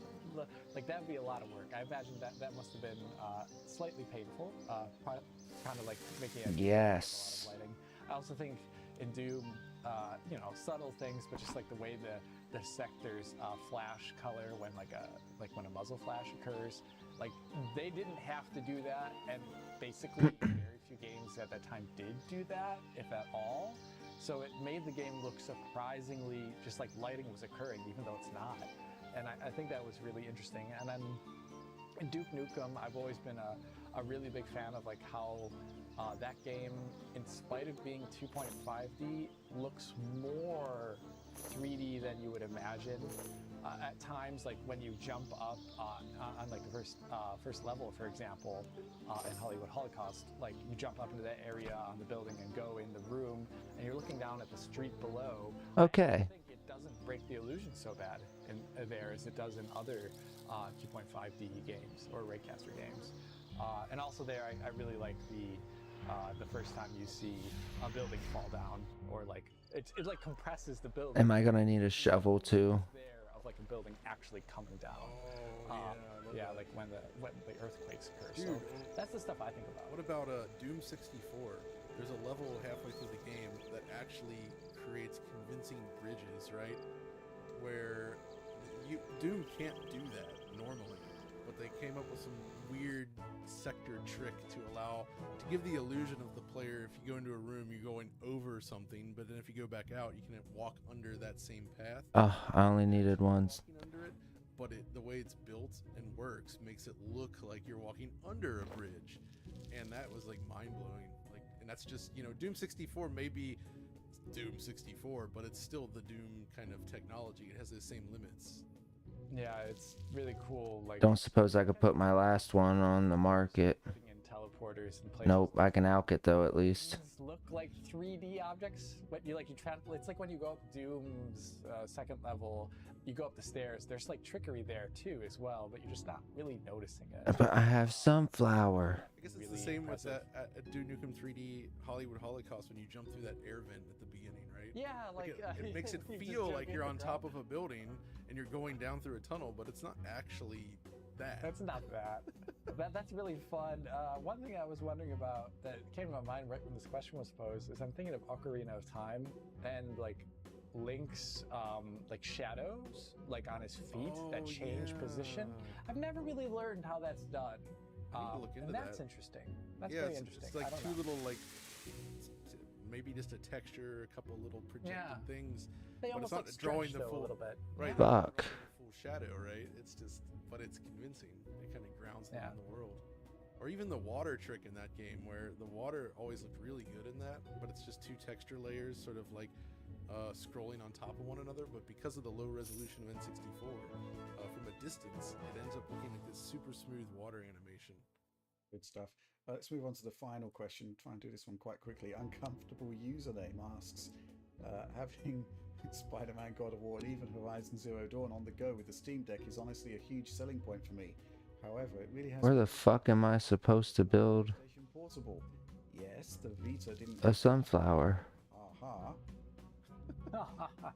like that'd be a lot of work. I imagine that must have been slightly painful, kind of like making a Yes. lot of lighting. I also think in Doom, subtle things, but just like the way the sectors flash color when when a muzzle flash occurs. Like they didn't have to do that, and basically very few games at that time did do that, if at all. So it made the game look surprisingly just like lighting was occurring, even though it's not. And I think that was really interesting. And then in Duke Nukem, I've always been a really big fan of like how that game, in spite of being 2.5D, looks more 3D than you would imagine. At times, like when you jump up on like the first level, for example, in Hollywood Holocaust, like you jump up into that area on the building and go in the room, and you're looking down at the street below. Okay. I think it doesn't break the illusion so bad in there as it does in other 2.5D games or Raycaster games. And also there, I really like the first time you see a building fall down, or like it like compresses the building. Am I gonna need a shovel too? There of like a building actually coming down. Oh, yeah, like when the earthquakes occur. Dude, So that's the stuff I think about. What about Doom 64? There's a level halfway through the game that actually creates convincing bridges, right? Where Doom can't do that normally, but they came up with some weird sector trick to give the illusion of the player, if you go into a room, you're going over something, but then if you go back out, you can walk under that same path. Oh, I only needed once. Walking under it, but the way it's built and works makes it look like you're walking under a bridge, and that was like mind-blowing. Like, and that's just, Doom 64 may be Doom 64, but it's still the Doom kind of technology. It has the same limits. Yeah, it's really cool. Like, Don't suppose I could put my last one on the market. putting in teleporters and places. Nope, I can alk it though at least. These look like 3D objects, but it's like when you go up Doom's second level, you go up the stairs. There's like trickery there too as well, but you're just not really noticing it. But I have sunflower. I guess it's Really the same impressive. with that at Duke Nukem 3D Hollywood Holocaust when you jump through that air vent at the beginning, right? Yeah, like it makes it you just feel jump like in you're the on ground. top of a building and you're going down through a tunnel, but it's not actually that. That's not that. That's really fun. One thing I was wondering about that came to my mind right when this question was posed is I'm thinking of Ocarina of Time and like Link's like shadows like on his feet that change position. I've never really learned how that's done. I need to look into and that's that. interesting. That's Yeah, very it's interesting. like I don't two know. little maybe just a texture, a couple little projected things. They but almost it's not like drawing stretch, the though, full a little bit. right. Fuck. Full shadow, right? It's just, but it's convincing. It kind of grounds them Yeah. in the world. Or even the water trick in that game, where the water always looked really good in that, but it's just two texture layers, sort of like scrolling on top of one another. But because of the low resolution of N64, from a distance, it ends up looking like this super smooth water animation. Good stuff. Let's move on to the final question. Try and do this one quite quickly. Uncomfortable username asks, having Spider-Man, God of War, and even Horizon Zero Dawn on the go with the Steam Deck is honestly a huge selling point for me. However, it really has. Where the fuck am I supposed to build? PlayStation Portable. Yes, the Vita didn't. A sunflower. Aha.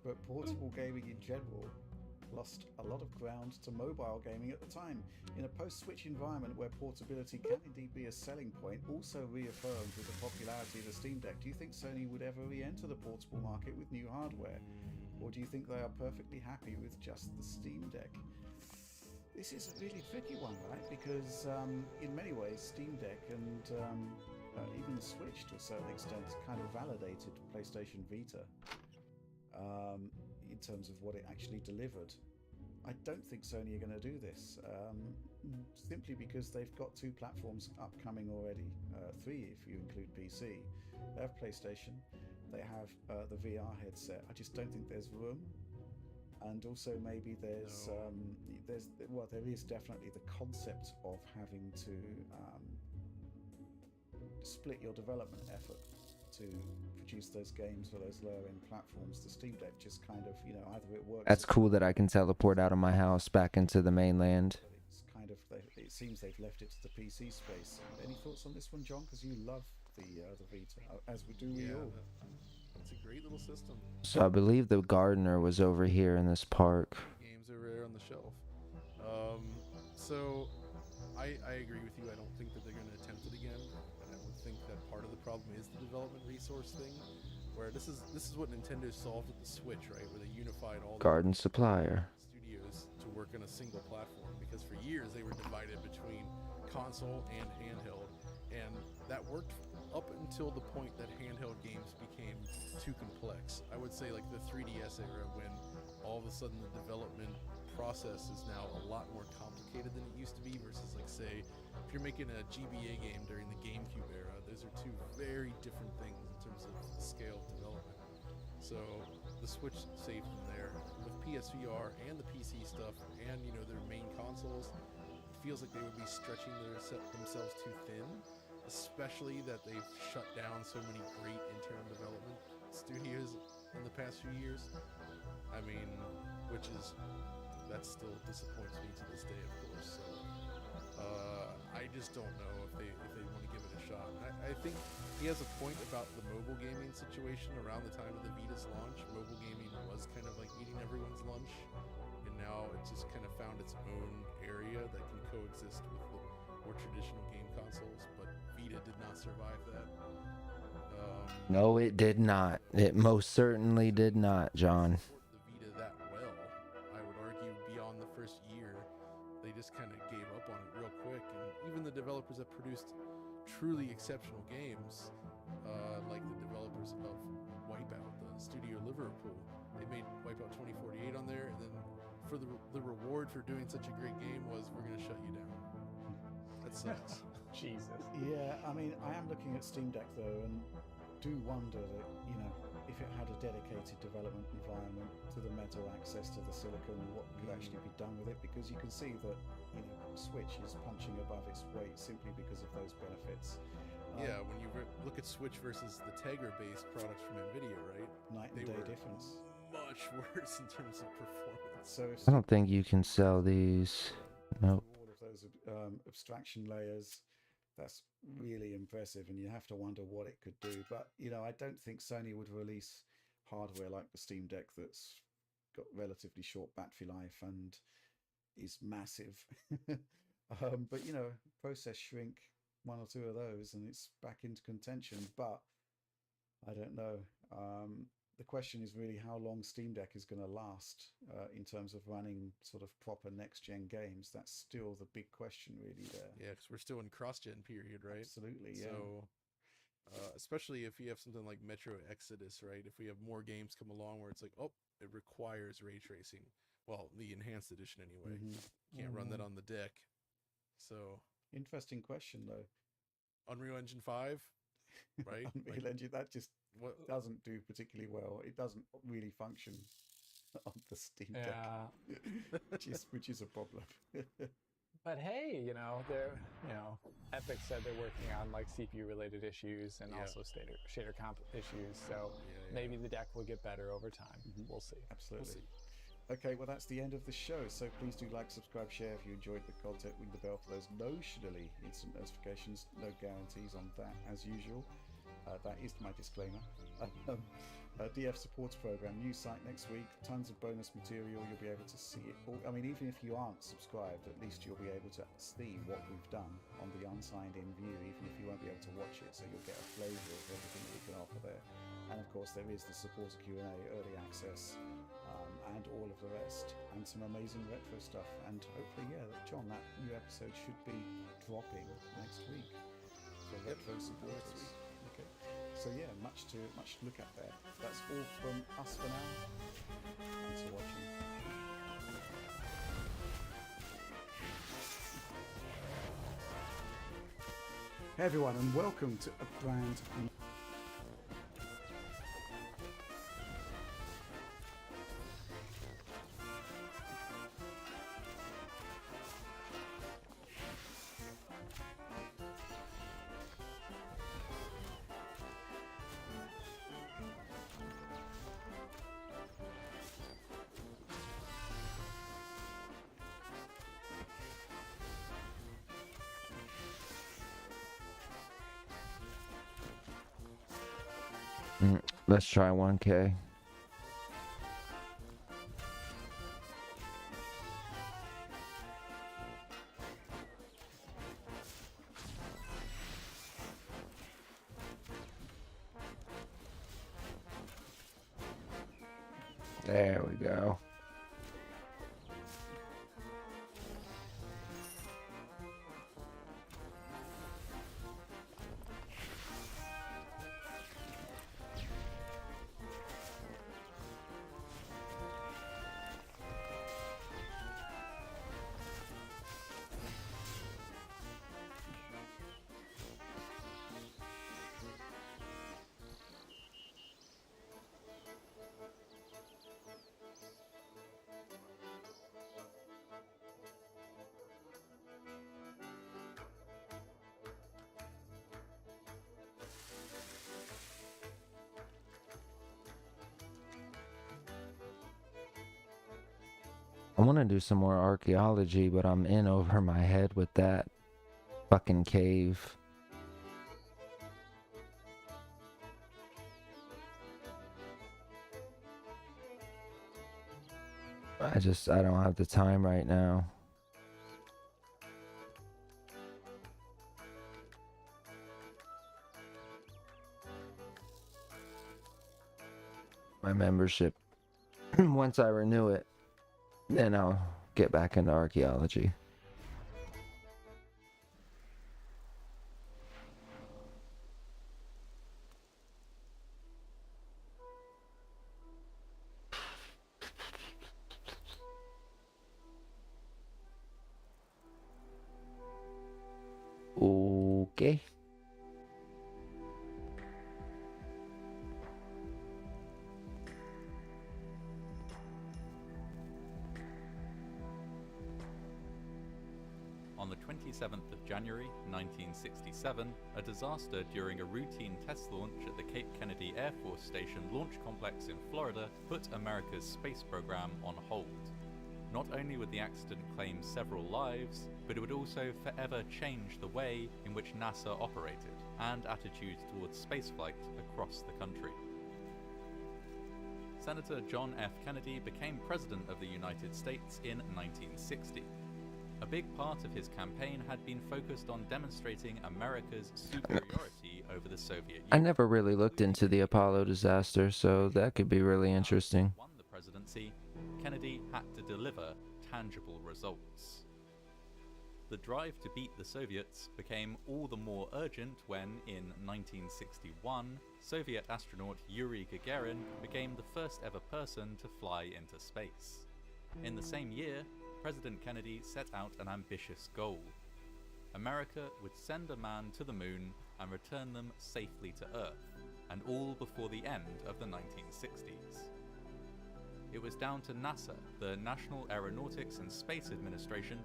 But portable gaming in general lost a lot of ground to mobile gaming at the time. In a post-Switch environment where portability can indeed be a selling point, also reaffirmed with the popularity of the Steam Deck, do you think Sony would ever re-enter the portable market with new hardware? Or do you think they are perfectly happy with just the Steam Deck? This is a really tricky one, right? Because in many ways, Steam Deck and even the Switch to a certain extent kind of validated PlayStation Vita. In terms of what it actually delivered. I don't think Sony are going to do this, simply because they've got 2 platforms upcoming already, 3 if you include PC. They have PlayStation, they have the VR headset. I just don't think there's room. And also maybe there is definitely the concept of having to split your development effort to produce those games for those lower end platforms. The Steam Deck just kind of, either it works. That's cool that I can teleport out of my house back into the mainland. But it's kind of, it seems they've left it to the PC space. Any thoughts on this one, John? Because you love the Vita, as we do we all. It's a great little system. So I believe the gardener was over here in this park. Games over there on the shelf. So I agree with you. I don't think that they're going to attempt it again. I would think that part of the problem is the development resource thing, where this is what Nintendo solved with the Switch, right? Where they unified all Garden supplier. studios to work on a single platform, because for years they were divided between console and handheld, and that worked up until the point that handheld games became too complex. I would say like the 3DS era, when all of a sudden the development process is now a lot more complicated than it used to be, versus like, say, if you're making a GBA game during the GameCube era, those are 2 very different things in terms of the scale of development. So the Switch saved from there. With PSVR and the PC stuff and, their main consoles, it feels like they would be stretching themselves too thin, especially that they've shut down so many great internal development studios in the past few years. I mean, that still disappoints me to this day, of course. So I just don't know if they want to give it a shot. I think he has a point about the mobile gaming situation. Around the time of the Vita's launch, mobile gaming was kind of like eating everyone's lunch, and now it just kind of found its own area that can coexist with the more traditional game consoles. But Vita did not survive that. No, it did not. It most certainly did not, John. The Vita that well, I would argue, beyond the first year, they just kind of gave up on it real quick. And even the developers that produced truly exceptional games, like the developers of Wipeout, the studio Liverpool, they made Wipeout 2048 on there, and then for the reward for doing such a great game was, we're going to shut you down. That sucks. Jesus. Yeah, I mean, I am looking at Steam Deck though, and do wonder that, if it had a dedicated development environment to the metal access to the silicon, what could actually be done with it, because you can see that, Switch is punching above its weight simply because of those benefits. Yeah, when you look at Switch versus the Tegra-based products from NVIDIA, right? Night and day difference. Much worse in terms of performance. So I don't think you can sell these. Nope. all of those abstraction layers, that's really impressive, and you have to wonder what it could do. But I don't think Sony would release hardware like the Steam Deck that's got relatively short battery life and is massive. But process shrink, 1 or 2 of those, and it's back into contention. But I don't know. The question is really how long Steam Deck is going to last in terms of running sort of proper next-gen games. That's still the big question really there. Yeah, because we're still in cross-gen period, right? Absolutely, yeah. So, especially if you have something like Metro Exodus, right? If we have more games come along where it's like, oh, it requires ray tracing. Well, the enhanced edition anyway. Can't run that on the deck. So, interesting question though. Unreal Engine 5, right? Unreal Engine, that just doesn't do particularly well. It doesn't really function on the Steam Deck, which is a problem. But hey, Epic said they're working on like CPU related issues and also shader comp issues. So maybe the deck will get better over time. We'll see. Absolutely. Okay, well that's the end of the show. So please do like, subscribe, share if you enjoyed the content. Ring the bell for those notionally instant notifications. No guarantees on that, as usual. That is my disclaimer. DF supports program, new site next week. Tons of bonus material. You'll be able to see it all. I mean, even if you aren't subscribed, at least you'll be able to see what we've done on the unsigned-in view, even if you won't be able to watch it. So you'll get a flavour of everything that we can offer there. And of course, there is the supporter Q&A, early access, and all of the rest, and some amazing retro stuff. And hopefully, yeah, John, that new episode should be dropping next week for retro supporters. Okay, so yeah, much to look at there. That's all from us for now. Thanks for watching. Hey everyone, and welcome to a brand new Let's try 1K. There we go. I want to do some more archaeology, but I'm in over my head with that fucking cave. I don't have the time right now. My membership, once I renew it, then I'll get back into archaeology. Okay. On the 27th of January 1967, a disaster during a routine test launch at the Cape Kennedy Air Force Station Launch Complex in Florida put America's space program on hold. Not only would the accident claim several lives, but it would also forever change the way in which NASA operated and attitudes towards spaceflight across the country. Senator John F. Kennedy became President of the United States in 1960. A big part of his campaign had been focused on demonstrating America's superiority over the Soviet Union. I never really looked into the Apollo disaster, so that could be really interesting. Won the presidency, Kennedy had to deliver tangible results. The drive to beat the Soviets became all the more urgent when, in 1961, Soviet astronaut Yuri Gagarin became the first ever person to fly into space. In the same year, President Kennedy set out an ambitious goal. America would send a man to the moon and return them safely to Earth, and all before the end of the 1960s. It was down to NASA, the National Aeronautics and Space Administration,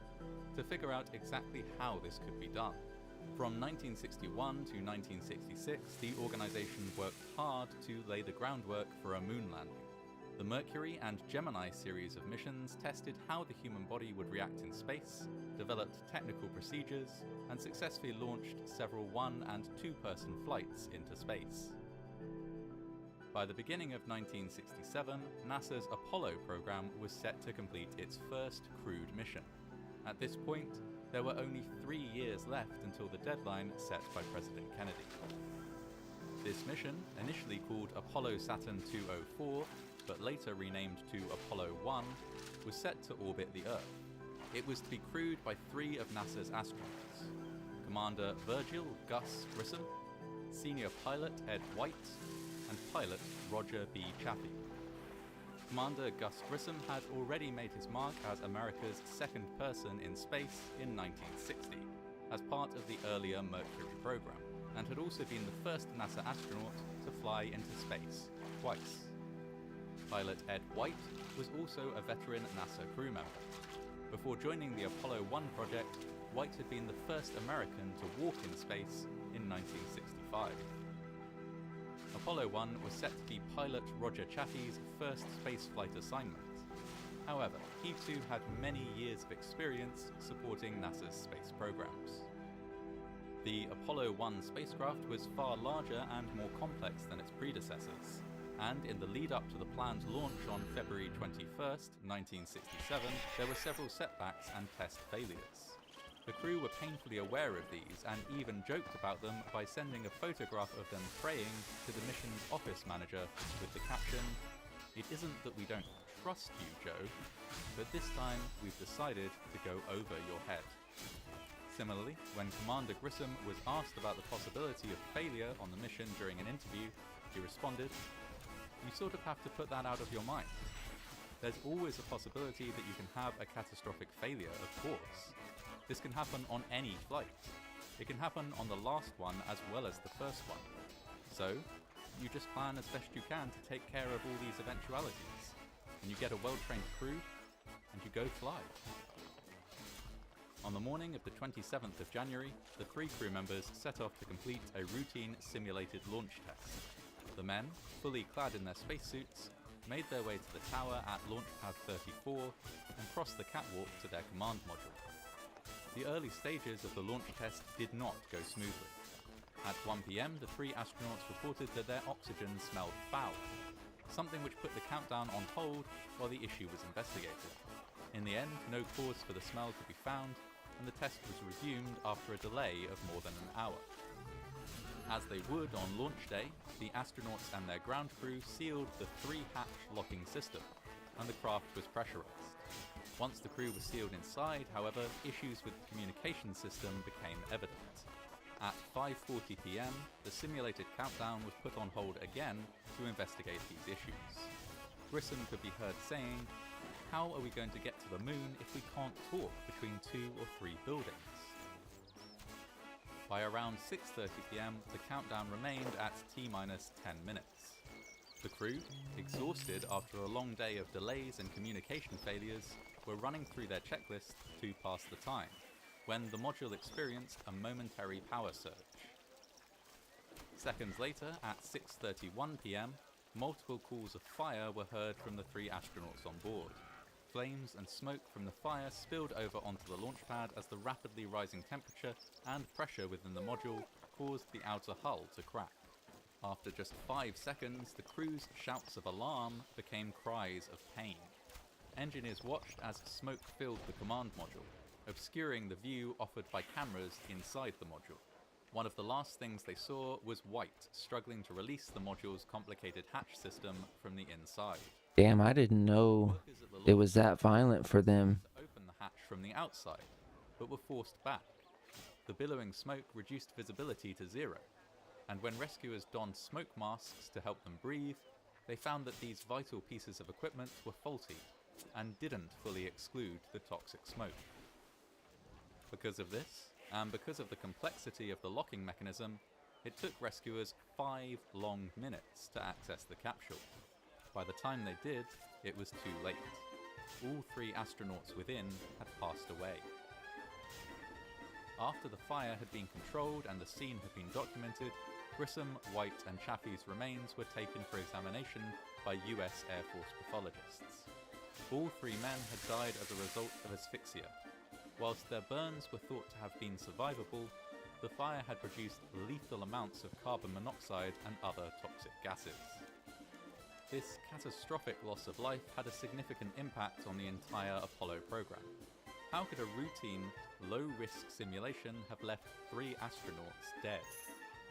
to figure out exactly how this could be done. From 1961 to 1966, the organization worked hard to lay the groundwork for a moon landing. The Mercury and Gemini series of missions tested how the human body would react in space, developed technical procedures, and successfully launched several one- and two-person flights into space. By the beginning of 1967, NASA's Apollo program was set to complete its first crewed mission. At this point, there were only 3 years left until the deadline set by President Kennedy. This mission, initially called Apollo Saturn 204, but later renamed to Apollo 1, was set to orbit the Earth. It was to be crewed by 3 of NASA's astronauts: Commander Virgil Gus Grissom, Senior Pilot Ed White, and Pilot Roger B. Chaffee. Commander Gus Grissom had already made his mark as America's second person in space in 1960, as part of the earlier Mercury program, and had also been the first NASA astronaut to fly into space twice. Pilot Ed White was also a veteran NASA crew member. Before joining the Apollo 1 project, White had been the first American to walk in space in 1965. Apollo 1 was set to be pilot Roger Chaffee's first spaceflight assignment. However, he too had many years of experience supporting NASA's space programs. The Apollo 1 spacecraft was far larger and more complex than its predecessors, and in the lead-up to the planned launch on February 21st, 1967, there were several setbacks and test failures. The crew were painfully aware of these and even joked about them by sending a photograph of them praying to the mission's office manager with the caption, "It isn't that we don't trust you, Joe, but this time we've decided to go over your head." Similarly, when Commander Grissom was asked about the possibility of failure on the mission during an interview, he responded, "You sort of have to put that out of your mind. There's always a possibility that you can have a catastrophic failure, of course. This can happen on any flight. It can happen on the last one as well as the first one. So, you just plan as best you can to take care of all these eventualities, and you get a well-trained crew, and you go fly." On the morning of the 27th of January, the 3 crew members set off to complete a routine simulated launch test. The men, fully clad in their spacesuits, made their way to the tower at Launch Pad 34 and crossed the catwalk to their command module. The early stages of the launch test did not go smoothly. At 1 p.m, the 3 astronauts reported that their oxygen smelled foul, something which put the countdown on hold while the issue was investigated. In the end, no cause for the smell could be found, and the test was resumed after a delay of more than an hour. As they would on launch day, the astronauts and their ground crew sealed the 3-hatch locking system, and the craft was pressurized. Once the crew was sealed inside, however, issues with the communication system became evident. At 5:40 p.m, the simulated countdown was put on hold again to investigate these issues. Grissom could be heard saying, "How are we going to get to the moon if we can't talk between 2 or 3 buildings?" By around 6:30 p.m, the countdown remained at T-minus 10 minutes. The crew, exhausted after a long day of delays and communication failures, were running through their checklist to pass the time, when the module experienced a momentary power surge. Seconds later, at 6:31 p.m, multiple calls of fire were heard from the 3 astronauts on board. Flames and smoke from the fire spilled over onto the launch pad as the rapidly rising temperature and pressure within the module caused the outer hull to crack. After just 5 seconds, the crew's shouts of alarm became cries of pain. Engineers watched as smoke filled the command module, obscuring the view offered by cameras inside the module. One of the last things they saw was White struggling to release the module's complicated hatch system from the inside. Damn, I didn't know Workers at the it launch was that violent for them. to open the hatch from the outside, but were forced back. The billowing smoke reduced visibility to 0, and when rescuers donned smoke masks to help them breathe, they found that these vital pieces of equipment were faulty and didn't fully exclude the toxic smoke. Because of this, and because of the complexity of the locking mechanism, it took rescuers 5 long minutes to access the capsule. By the time they did, it was too late. All 3 astronauts within had passed away. After the fire had been controlled and the scene had been documented, Grissom, White and Chaffee's remains were taken for examination by US Air Force pathologists. All 3 men had died as a result of asphyxia. Whilst their burns were thought to have been survivable, the fire had produced lethal amounts of carbon monoxide and other toxic gases. This catastrophic loss of life had a significant impact on the entire Apollo program. How could a routine, low-risk simulation have left 3 astronauts dead?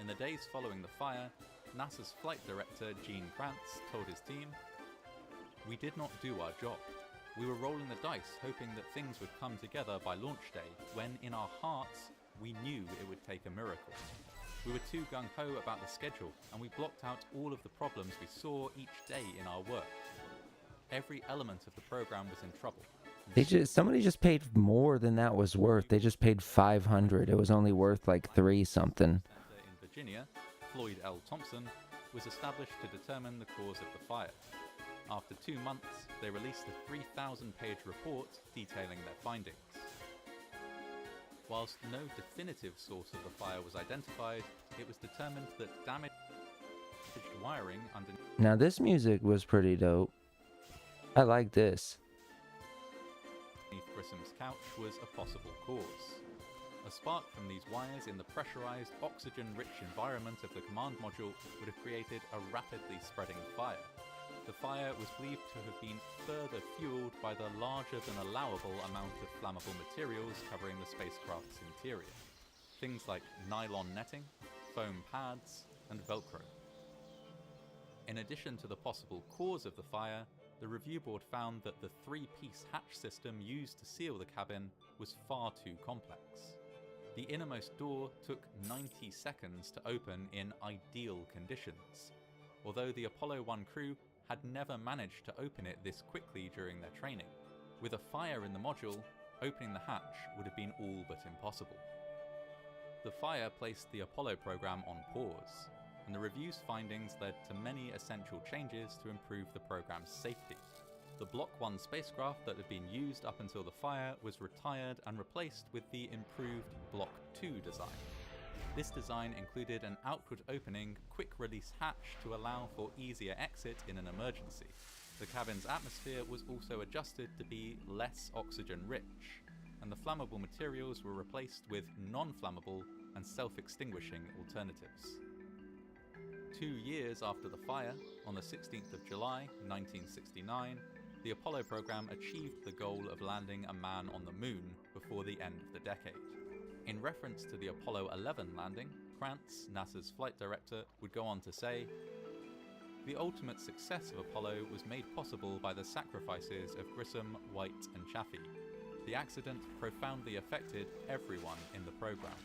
In the days following the fire, NASA's flight director Gene Kranz told his team, "We did not do our job. We were rolling the dice, hoping that things would come together by launch day, when in our hearts, we knew it would take a miracle. We were too gung-ho about the schedule, and we blocked out all of the problems we saw each day in our work. Every element of the program was in trouble." Somebody just paid more than that was worth. They just paid $500. It was only worth like 3 something. In Virginia, Floyd L. Thompson, was established to determine the cause of the fire. After 2 months, they released a 3,000-page report detailing their findings. Whilst no definitive source of the fire was identified, it was determined that damaged wiring underneath Now this music was pretty dope. I like this. Grissom's couch was a possible cause. A spark from these wires in the pressurized, oxygen-rich environment of the command module would have created a rapidly spreading fire. The fire was believed to have been further fueled by the larger than allowable amount of flammable materials covering the spacecraft's interior. Things like nylon netting, foam pads, and Velcro. In addition to the possible cause of the fire, the review board found that the 3-piece hatch system used to seal the cabin was far too complex. The innermost door took 90 seconds to open in ideal conditions, although the Apollo 1 crew had never managed to open it this quickly during their training. With a fire in the module, opening the hatch would have been all but impossible. The fire placed the Apollo program on pause, and the review's findings led to many essential changes to improve the program's safety. The Block 1 spacecraft that had been used up until the fire was retired and replaced with the improved Block 2 design. This design included an outward-opening, quick-release hatch to allow for easier exit in an emergency. The cabin's atmosphere was also adjusted to be less oxygen-rich, and the flammable materials were replaced with non-flammable and self-extinguishing alternatives. 2 years after the fire, on the 16th of July, 1969, the Apollo program achieved the goal of landing a man on the moon before the end of the decade. In reference to the Apollo 11 landing, Krantz, NASA's flight director, would go on to say, "The ultimate success of Apollo was made possible by the sacrifices of Grissom, White, and Chaffee. The accident profoundly affected everyone in the program.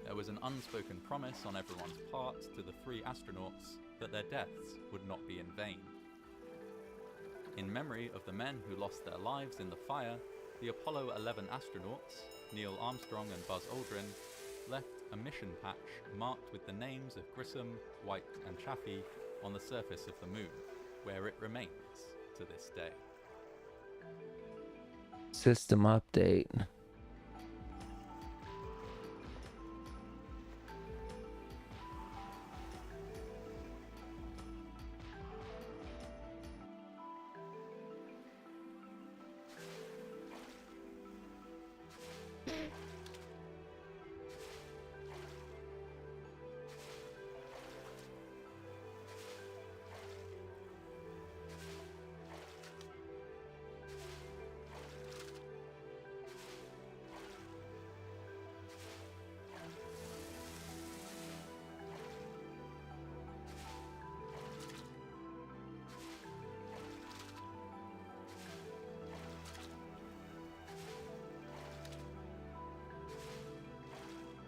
There was an unspoken promise on everyone's part to the 3 astronauts that their deaths would not be in vain." In memory of the men who lost their lives in the fire, the Apollo 11 astronauts, Neil Armstrong and Buzz Aldrin, left a mission patch marked with the names of Grissom, White, and Chaffee on the surface of the moon, where it remains to this day. System update.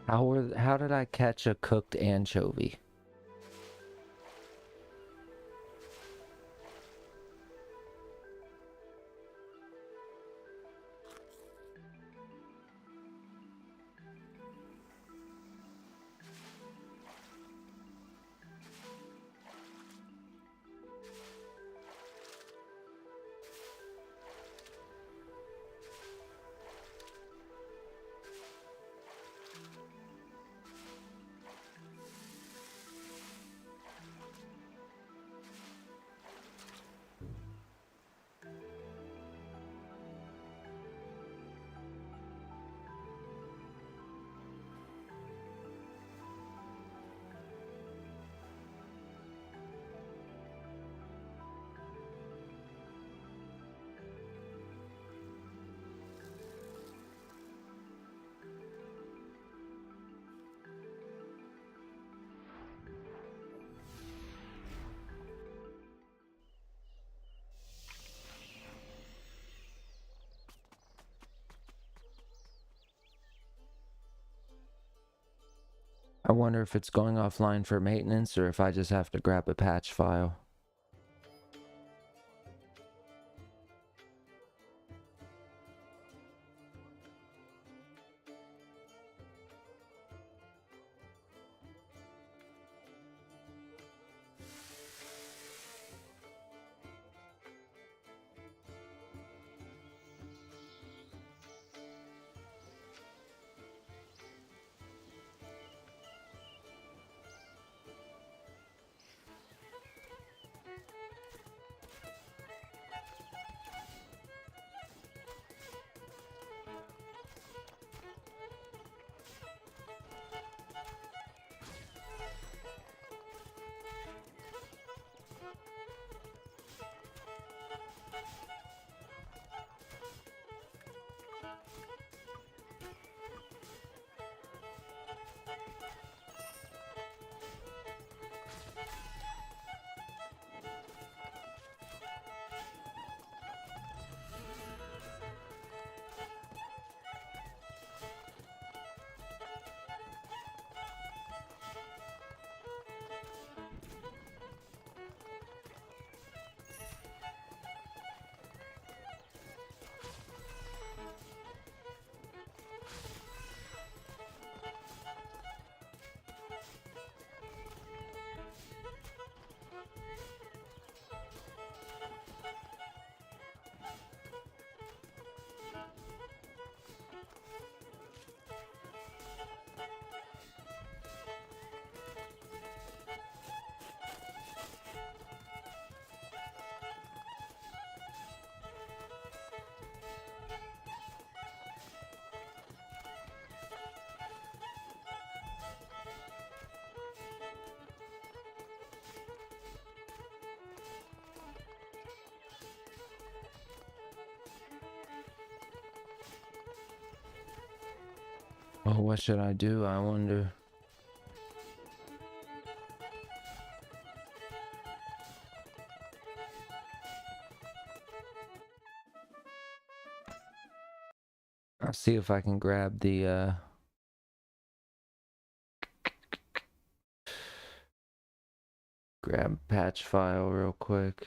How did I catch a cooked anchovy? I wonder if it's going offline for maintenance or if I just have to grab a patch file. Oh, what should I do? I wonder. I'll see if I can grab the grab patch file real quick.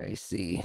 I see.